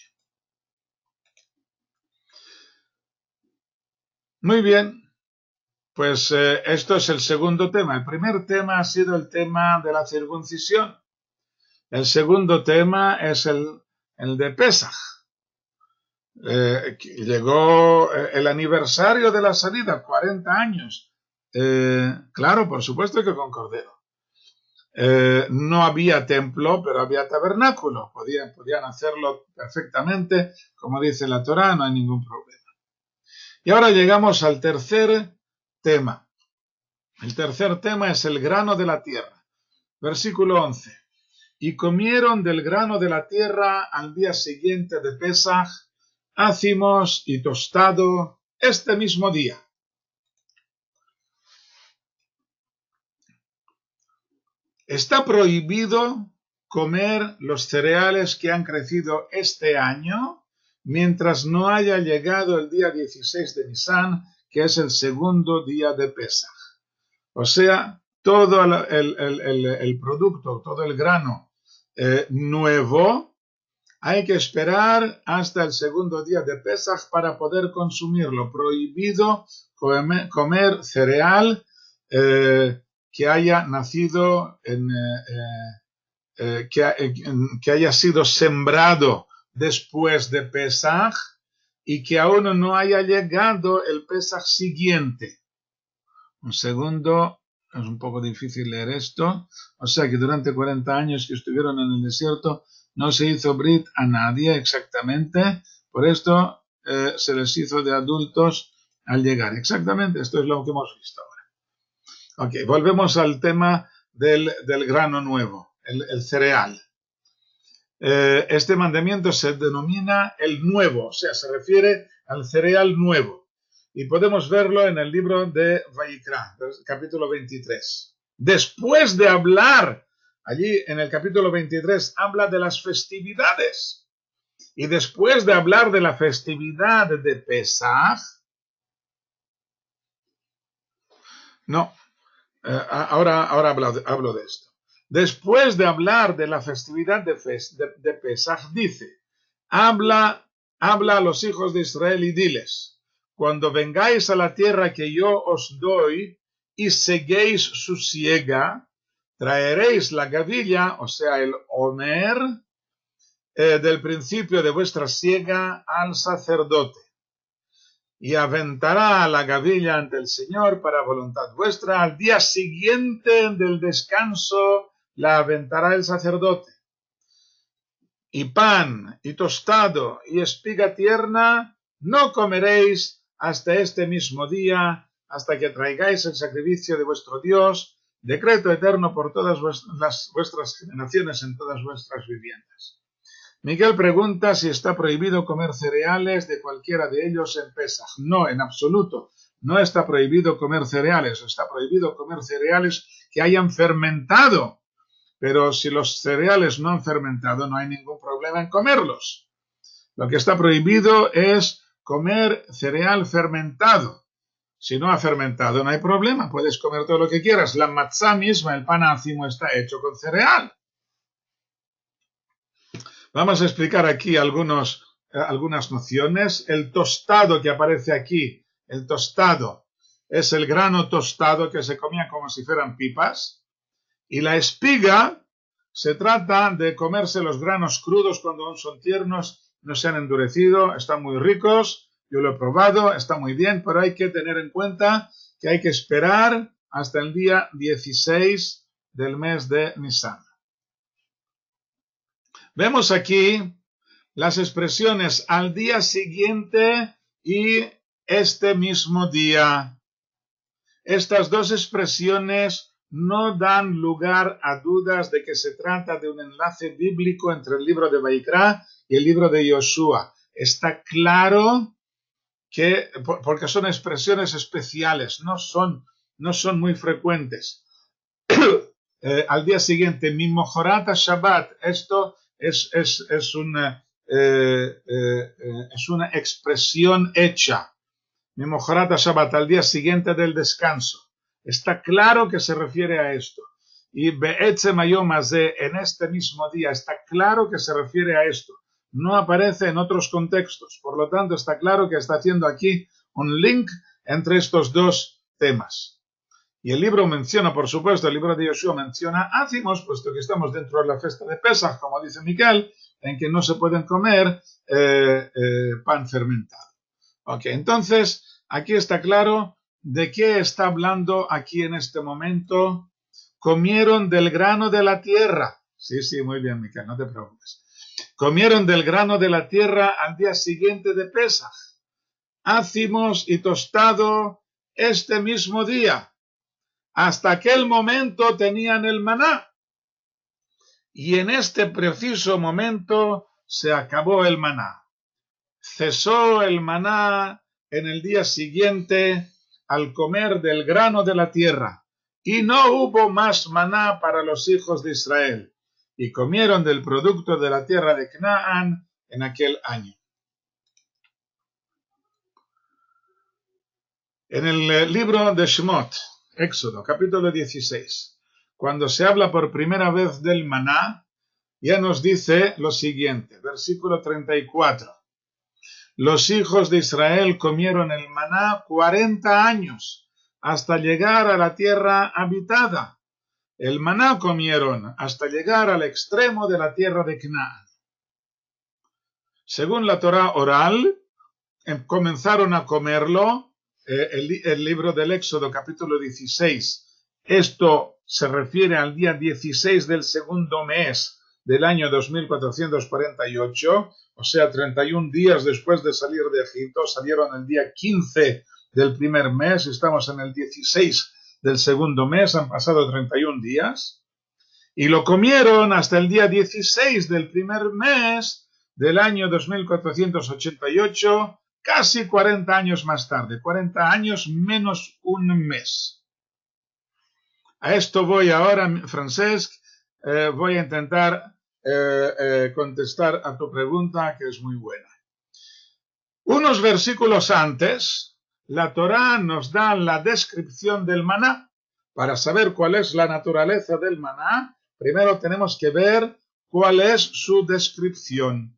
Muy bien. Pues esto es el segundo tema. El primer tema ha sido el tema de la circuncisión. El segundo tema es el de Pesaj. Llegó el aniversario de la salida, 40 años. Claro, por supuesto que con cordero. No había templo, pero había tabernáculo. Podían hacerlo perfectamente, como dice la Torá, no hay ningún problema. Y ahora llegamos al tercer tema. El tercer tema es el grano de la tierra. Versículo 11. Y comieron del grano de la tierra al día siguiente de Pesaj, ácimos y tostado este mismo día. Está prohibido comer los cereales que han crecido este año mientras no haya llegado el día 16 de Nisan, que es el segundo día de Pesaj. O sea, todo el producto, todo el grano nuevo, hay que esperar hasta el segundo día de Pesaj para poder consumirlo. Prohibido comer cereal que haya nacido, que haya sido sembrado después de Pesaj y que aún no haya llegado el Pesaj siguiente. Un segundo, es un poco difícil leer esto. O sea que durante 40 años que estuvieron en el desierto no se hizo Brit a nadie exactamente. Por esto se les hizo de adultos al llegar. Exactamente, esto es lo que hemos visto ahora. Ok, volvemos al tema del grano nuevo, el cereal. Este mandamiento se denomina el nuevo, o sea, se refiere al cereal nuevo. Y podemos verlo en el libro de Vayikra, capítulo 23. Después de hablar, allí en el capítulo 23, habla de las festividades. Y después de hablar de la festividad de Pesaj, no, ahora hablo de esto. Después de hablar de la festividad de Pesaj, dice, habla a los hijos de Israel y diles, cuando vengáis a la tierra que yo os doy y seguéis su siega, traeréis la gavilla, o sea, el omer, del principio de vuestra siega al sacerdote. Y aventará la gavilla ante el Señor para voluntad vuestra. Al día siguiente del descanso la aventará el sacerdote. Y pan, y tostado, y espiga tierna, no comeréis hasta este mismo día, hasta que traigáis el sacrificio de vuestro Dios, decreto eterno por todas vuestras generaciones en todas vuestras viviendas. Miguel pregunta si está prohibido comer cereales de cualquiera de ellos en Pesaj. No, en absoluto. No está prohibido comer cereales. Está prohibido comer cereales que hayan fermentado. Pero si los cereales no han fermentado, no hay ningún problema en comerlos. Lo que está prohibido es comer cereal fermentado. Si no ha fermentado, no hay problema. Puedes comer todo lo que quieras. La matzá misma, el pan ácimo, está hecho con cereal. Vamos a explicar aquí algunas nociones. El tostado que aparece aquí, el tostado, es el grano tostado que se comía como si fueran pipas. Y la espiga, se trata de comerse los granos crudos cuando aún son tiernos, no se han endurecido, están muy ricos. Yo lo he probado, está muy bien, pero hay que tener en cuenta que hay que esperar hasta el día 16 del mes de Nisan. Vemos aquí las expresiones al día siguiente y este mismo día. Estas dos expresiones no dan lugar a dudas de que se trata de un enlace bíblico entre el libro de Vaikra y el libro de Yoshua. Está claro que, porque son expresiones especiales, no son muy frecuentes. Al día siguiente, Mimojorat Shabbat, esto es una expresión hecha. Mimojorat Shabbat, al día siguiente del descanso. Está claro que se refiere a esto. Y Be'etzem Hayom Hazeh, en este mismo día, está claro que se refiere a esto. No aparece en otros contextos. Por lo tanto, está claro que está haciendo aquí un link entre estos dos temas. Y el libro menciona, por supuesto, el libro de Yoshua menciona ácimos, puesto que estamos dentro de la fiesta de Pesaj, como dice Miguel, en que no se pueden comer pan fermentado. Ok, entonces, aquí está claro de qué está hablando aquí en este momento. Comieron del grano de la tierra. Sí, muy bien, Miguel, no te preocupes. Comieron del grano de la tierra al día siguiente de Pesaj. Ácimos y tostado este mismo día. Hasta aquel momento tenían el maná. Y en este preciso momento se acabó el maná. Cesó el maná en el día siguiente al comer del grano de la tierra. Y no hubo más maná para los hijos de Israel. Y comieron del producto de la tierra de Canaán en aquel año. En el libro de Shemot, Éxodo, capítulo 16, cuando se habla por primera vez del maná, ya nos dice lo siguiente, versículo 34. Los hijos de Israel comieron el maná 40 años, hasta llegar a la tierra habitada. El maná comieron hasta llegar al extremo de la tierra de Canaán. Según la Torá oral, comenzaron a comerlo, el libro del Éxodo, capítulo 16. Esto se refiere al día 16 del segundo mes del año 2448, o sea, 31 días después de salir de Egipto. Salieron el día 15 del primer mes, estamos en el 16 del segundo mes, han pasado 31 días, y lo comieron hasta el día 16 del primer mes del año 2488, casi 40 años más tarde, 40 años menos un mes. A esto voy ahora, Francesc, voy a intentar contestar a tu pregunta, que es muy buena. Unos versículos antes, la Torá nos da la descripción del maná. Para saber cuál es la naturaleza del maná, primero tenemos que ver cuál es su descripción.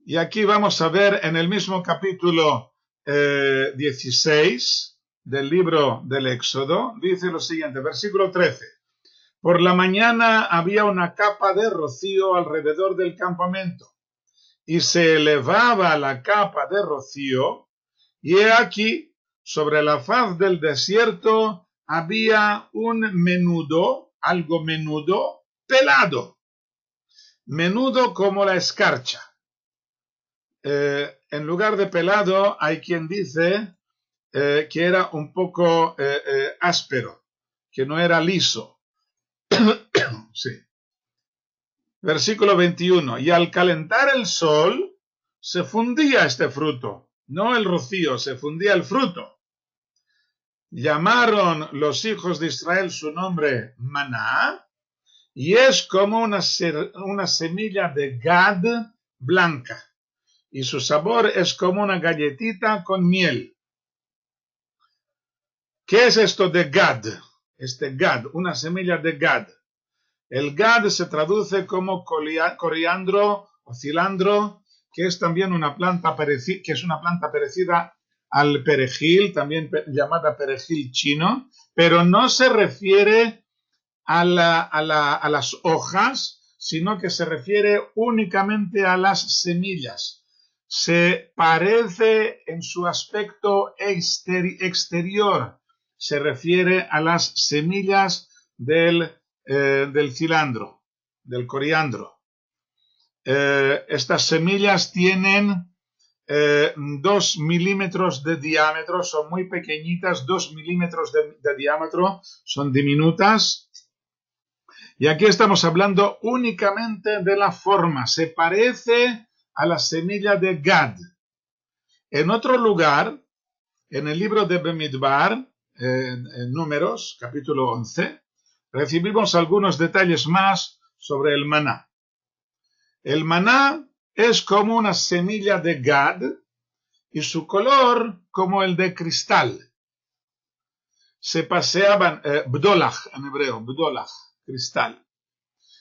Y aquí vamos a ver en el mismo capítulo 16 del libro del Éxodo, dice lo siguiente, versículo 13. Por la mañana había una capa de rocío alrededor del campamento, y se elevaba la capa de rocío, y he aquí, sobre la faz del desierto, había un menudo, algo menudo, pelado, menudo como la escarcha. En lugar de pelado, hay quien dice que era un poco áspero, que no era liso. Sí. Versículo 21. Y al calentar el sol, se fundía este fruto, no el rocío, se fundía el fruto. Llamaron los hijos de Israel su nombre maná, y es como una semilla de gad blanca, y su sabor es como una galletita con miel. ¿Qué es esto de gad? Este gad, una semilla de gad. El gad se traduce como coriandro o cilandro, que es también una planta parecida al perejil, también llamada perejil chino, pero no se refiere a las hojas, sino que se refiere únicamente a las semillas. Se parece en su aspecto exterior, se refiere a las semillas del cilandro, del coriandro. Estas semillas tienen 2 milímetros de diámetro, son muy pequeñitas, 2 milímetros de diámetro, son diminutas. Y aquí estamos hablando únicamente de la forma, se parece a la semilla de Gad. En otro lugar, en el libro de Bemidbar, en Números, capítulo 11, recibimos algunos detalles más sobre el maná. El maná es como una semilla de Gad y su color como el de cristal. Se paseaban, bdolach en hebreo, bdolach, cristal.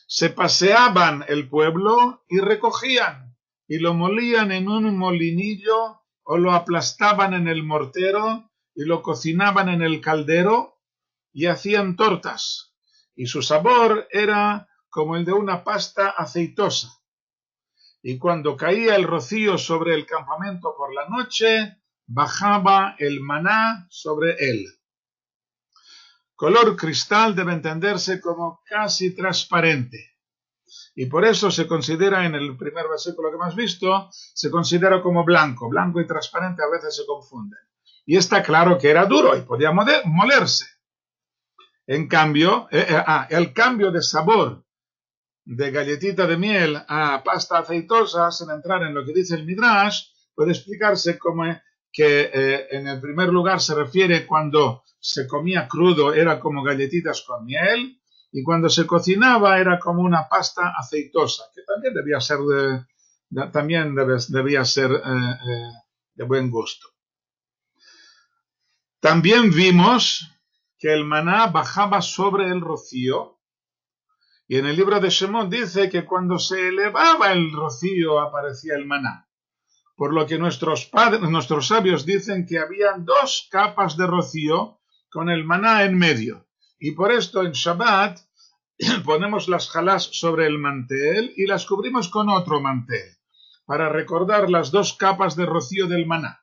Se paseaban el pueblo y recogían y lo molían en un molinillo o lo aplastaban en el mortero y lo cocinaban en el caldero y hacían tortas. Y su sabor era como el de una pasta aceitosa. Y cuando caía el rocío sobre el campamento por la noche, bajaba el maná sobre él. Color cristal debe entenderse como casi transparente. Y por eso se considera, en el primer versículo que hemos visto, se considera como blanco. Blanco y transparente a veces se confunden. Y está claro que era duro y podía molerse. En cambio, el cambio de sabor de galletita de miel a pasta aceitosa, sin entrar en lo que dice el Midrash, puede explicarse como que en el primer lugar se refiere cuando se comía crudo, era como galletitas con miel, y cuando se cocinaba era como una pasta aceitosa, que también debía ser de buen gusto. También vimos que el maná bajaba sobre el rocío, y en el libro de Shemot dice que cuando se elevaba el rocío aparecía el maná. Por lo que nuestros sabios dicen que había 2 capas de rocío con el maná en medio. Y por esto en Shabbat ponemos las jalás sobre el mantel y las cubrimos con otro mantel, para recordar las 2 capas de rocío del maná.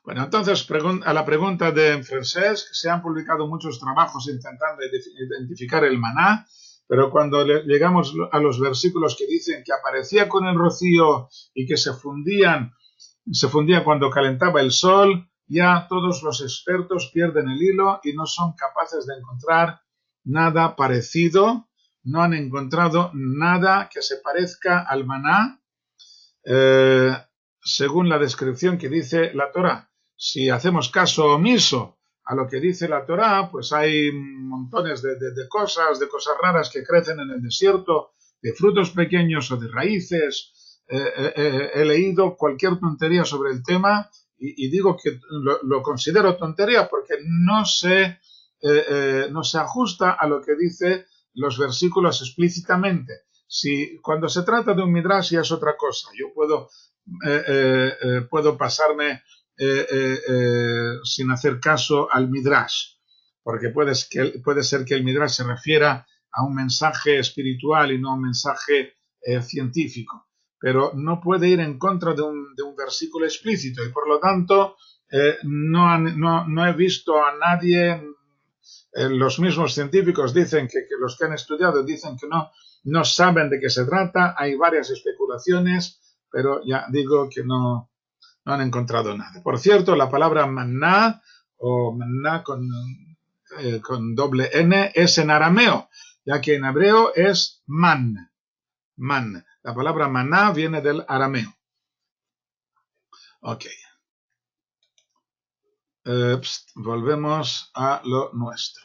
Bueno, entonces, a la pregunta de Francesc, se han publicado muchos trabajos intentando identificar el maná, pero cuando llegamos a los versículos que dicen que aparecía con el rocío y que se fundía cuando calentaba el sol, ya todos los expertos pierden el hilo y no son capaces de encontrar nada parecido, no han encontrado nada que se parezca al maná, según la descripción que dice la Torá. Si hacemos caso omiso a lo que dice la Torá, pues hay montones de cosas raras que crecen en el desierto, de frutos pequeños o de raíces. He leído cualquier tontería sobre el tema y digo que lo considero tontería porque no se ajusta a lo que dice los versículos explícitamente. Cuando se trata de un midrash ya es otra cosa. Yo puedo pasarme sin hacer caso al midrash, porque puede ser que el midrash se refiera a un mensaje espiritual y no a un mensaje científico, pero no puede ir en contra de un versículo explícito y por lo tanto no he visto a nadie. Los mismos científicos dicen que los que han estudiado dicen que no saben de qué se trata. Hay varias especulaciones, pero ya digo que no han encontrado nada. Por cierto, la palabra maná o maná con doble N es en arameo ya que en hebreo es man. Man. La palabra maná viene del arameo. Ok. Volvemos a lo nuestro.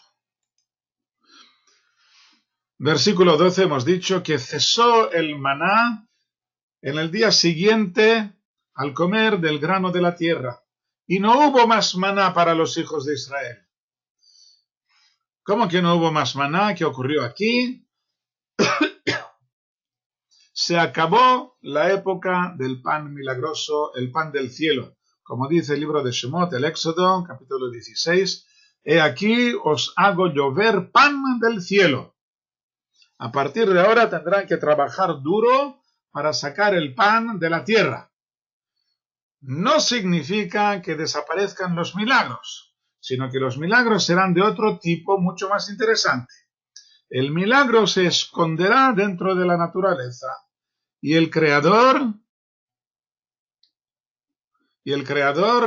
Versículo 12 hemos dicho que cesó el maná en el día siguiente al comer del grano de la tierra. Y no hubo más maná para los hijos de Israel. ¿Cómo que no hubo más maná? ¿Qué ocurrió aquí? Se acabó la época del pan milagroso, el pan del cielo. Como dice el libro de Shemot, el Éxodo, capítulo 16, he aquí os hago llover pan del cielo. A partir de ahora tendrán que trabajar duro para sacar el pan de la tierra. No significa que desaparezcan los milagros, sino que los milagros serán de otro tipo mucho más interesante. El milagro se esconderá dentro de la naturaleza y el Creador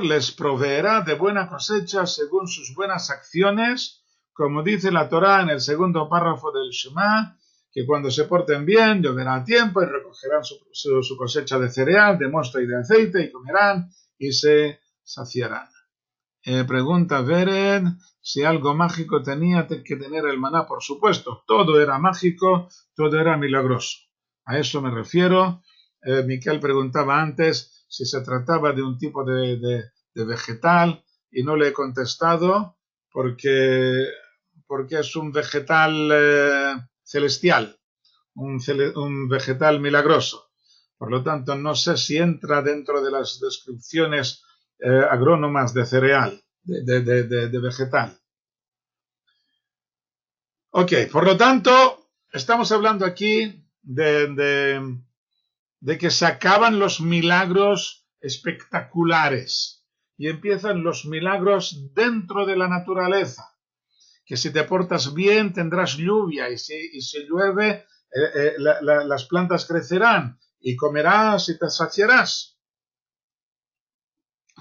les proveerá de buena cosecha según sus buenas acciones, como dice la Torá en el segundo párrafo del Shema, que cuando se porten bien lloverá a tiempo y recogerán su cosecha de cereal, de mosto y de aceite y comerán y se saciarán. Pregunta Vered si algo mágico tenía que tener el maná. Por supuesto, todo era mágico, todo era milagroso. A eso me refiero. Miquel preguntaba antes si se trataba de un tipo de vegetal y no le he contestado porque es un vegetal celestial, un vegetal milagroso. Por lo tanto, no sé si entra dentro de las descripciones agrónomas de cereal, de vegetal. Ok, por lo tanto, estamos hablando aquí de que se acaban los milagros espectaculares y empiezan los milagros dentro de la naturaleza. Que si te portas bien tendrás lluvia y si llueve las plantas crecerán y comerás y te saciarás.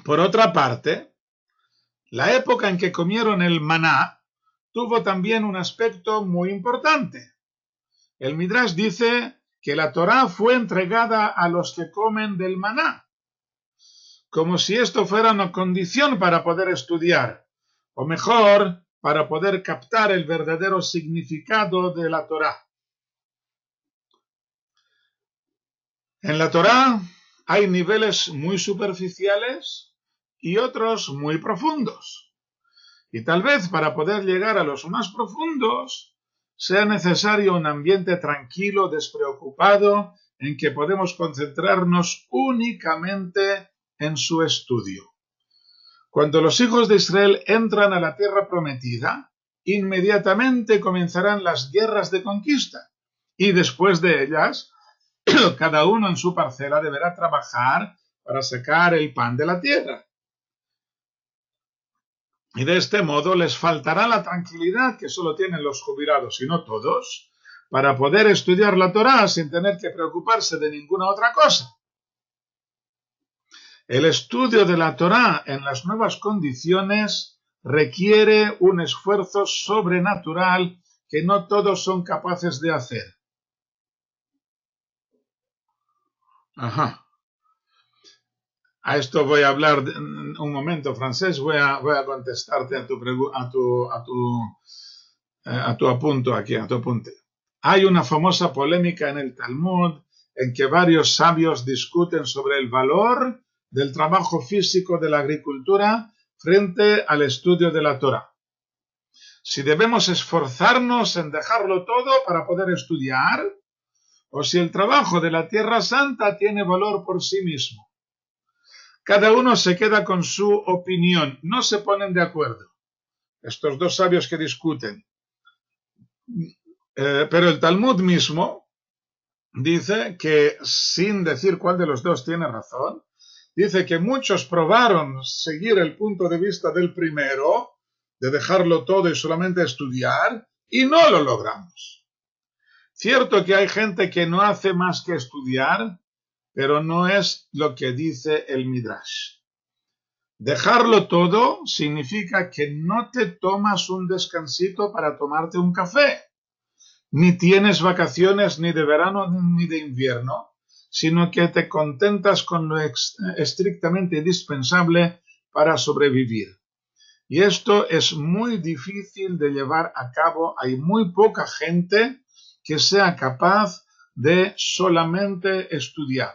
Por otra parte, la época en que comieron el maná tuvo también un aspecto muy importante. El Midrash dice que la Torá fue entregada a los que comen del maná, como si esto fuera una condición para poder estudiar, o mejor, para poder captar el verdadero significado de la Torá. En la Torá hay niveles muy superficiales y otros muy profundos. Y tal vez para poder llegar a los más profundos sea necesario un ambiente tranquilo, despreocupado, en que podemos concentrarnos únicamente en su estudio. Cuando los hijos de Israel entran a la tierra prometida, inmediatamente comenzarán las guerras de conquista y después de ellas, cada uno en su parcela deberá trabajar para sacar el pan de la tierra. Y de este modo les faltará la tranquilidad que solo tienen los jubilados, y no todos, para poder estudiar la Torá sin tener que preocuparse de ninguna otra cosa. El estudio de la Torá en las nuevas condiciones requiere un esfuerzo sobrenatural que no todos son capaces de hacer. Ajá. A esto voy a hablar un momento, Francés. Voy a contestarte a tu apunte. Hay una famosa polémica en el Talmud en que varios sabios discuten sobre el valor del trabajo físico de la agricultura frente al estudio de la Torá. Si debemos esforzarnos en dejarlo todo para poder estudiar, o si el trabajo de la Tierra Santa tiene valor por sí mismo. Cada uno se queda con su opinión, no se ponen de acuerdo. Estos dos sabios que discuten. Pero el Talmud mismo dice que, sin decir cuál de los dos tiene razón, dice que muchos probaron seguir el punto de vista del primero, de dejarlo todo y solamente estudiar, y no lo logramos. Cierto que hay gente que no hace más que estudiar, pero no es lo que dice el Midrash. Dejarlo todo significa que no te tomas un descansito para tomarte un café, ni tienes vacaciones ni de verano ni de invierno, sino que te contentas con lo estrictamente indispensable para sobrevivir. Y esto es muy difícil de llevar a cabo. Hay muy poca gente que sea capaz de solamente estudiar.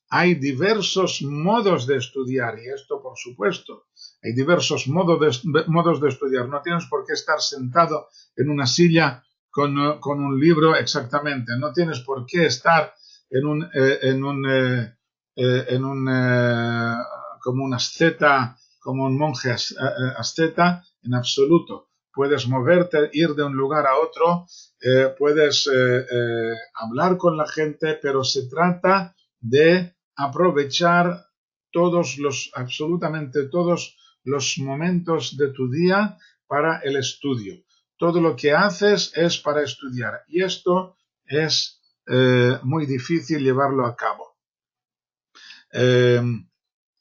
Hay diversos modos de estudiar, y esto por supuesto, hay diversos modos de estudiar. No tienes por qué estar sentado en una silla con un libro exactamente. No tienes por qué estar como un asceta, como un monje asceta, en absoluto. Puedes moverte, ir de un lugar a otro, puedes hablar con la gente, pero se trata de aprovechar absolutamente todos los momentos de tu día para el estudio. Todo lo que haces es para estudiar, y esto es muy difícil llevarlo a cabo.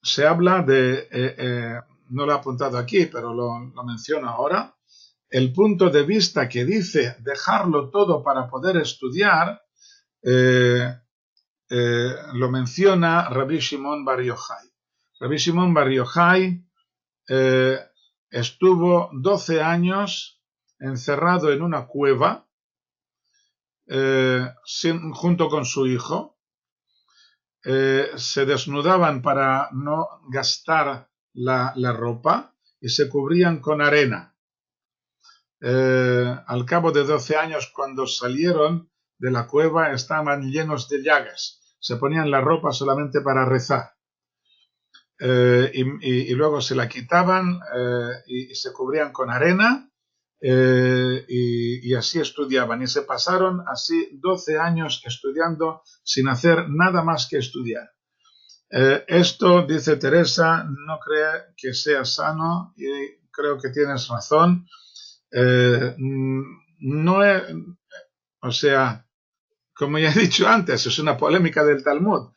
Se habla de, no lo he apuntado aquí, pero lo menciono ahora, el punto de vista que dice dejarlo todo para poder estudiar, lo menciona Rabbi Shimon Bar Yochai. Rabbi Shimon Bar Yochai estuvo 12 años encerrado en una cueva junto con su hijo. Se desnudaban para no gastar la ropa y se cubrían con arena. Al cabo de 12 años, cuando salieron de la cueva, estaban llenos de llagas. Se ponían la ropa solamente para rezar. Y luego se la quitaban y se cubrían con arena y así estudiaban. Y se pasaron así 12 años estudiando sin hacer nada más que estudiar. Esto, dice Teresa, no cree que sea sano y creo que tienes razón. O sea, como ya he dicho antes, es una polémica del Talmud.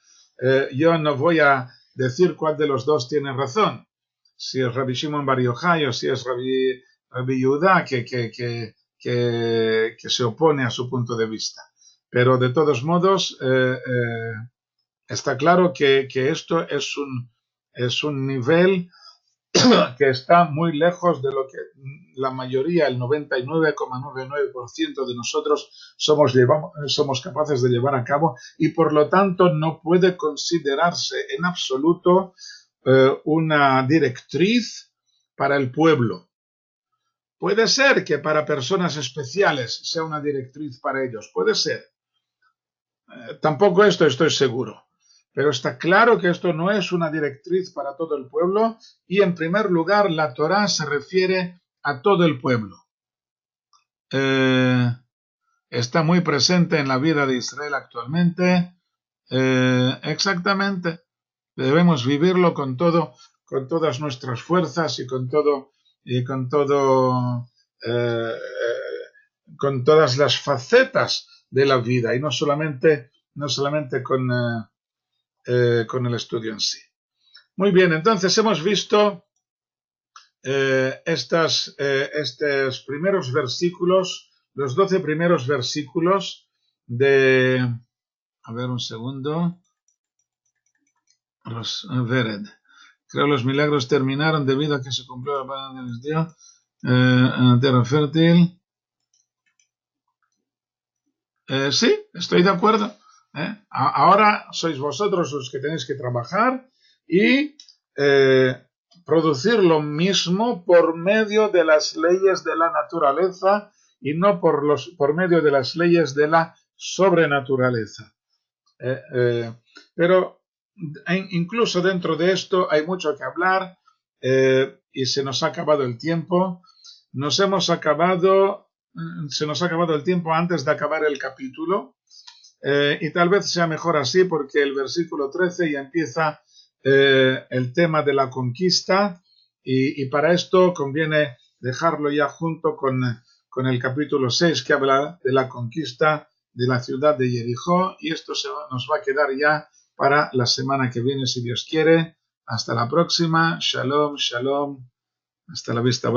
Yo no voy a decir cuál de los dos tiene razón, si es Rabbi Shimon Bar Yochai o si es Rabbi Yehuda que se opone a su punto de vista. Pero de todos modos, está claro que esto es un nivel que está muy lejos de lo que la mayoría, el 99,99% de nosotros somos capaces de llevar a cabo, y por lo tanto no puede considerarse en absoluto una directriz para el pueblo. Puede ser que para personas especiales sea una directriz para ellos, puede ser. Tampoco estoy seguro. Pero está claro que esto no es una directriz para todo el pueblo, y en primer lugar la Torá se refiere a todo el pueblo. Está muy presente en la vida de Israel actualmente. Exactamente. Debemos vivirlo con todas nuestras fuerzas y con todas las facetas de la vida, y no solamente con el estudio en sí. Muy bien, entonces hemos visto estos primeros versículos, los 12 primeros versículos de... A ver, un segundo. Vered. Creo que los milagros terminaron debido a que se cumplió la palabra de Dios en la tierra fértil. Sí, estoy de acuerdo. Ahora sois vosotros los que tenéis que trabajar y producir lo mismo por medio de las leyes de la naturaleza y no por medio de las leyes de la sobrenaturaleza. Pero incluso dentro de esto hay mucho que hablar y se nos ha acabado el tiempo. Se nos ha acabado el tiempo antes de acabar el capítulo. Y tal vez sea mejor así, porque el versículo 13 ya empieza el tema de la conquista, y para esto conviene dejarlo ya junto con el capítulo 6, que habla de la conquista de la ciudad de Jericó, y esto nos va a quedar ya para la semana que viene, si Dios quiere. Hasta la próxima. Shalom, shalom. Hasta la vista.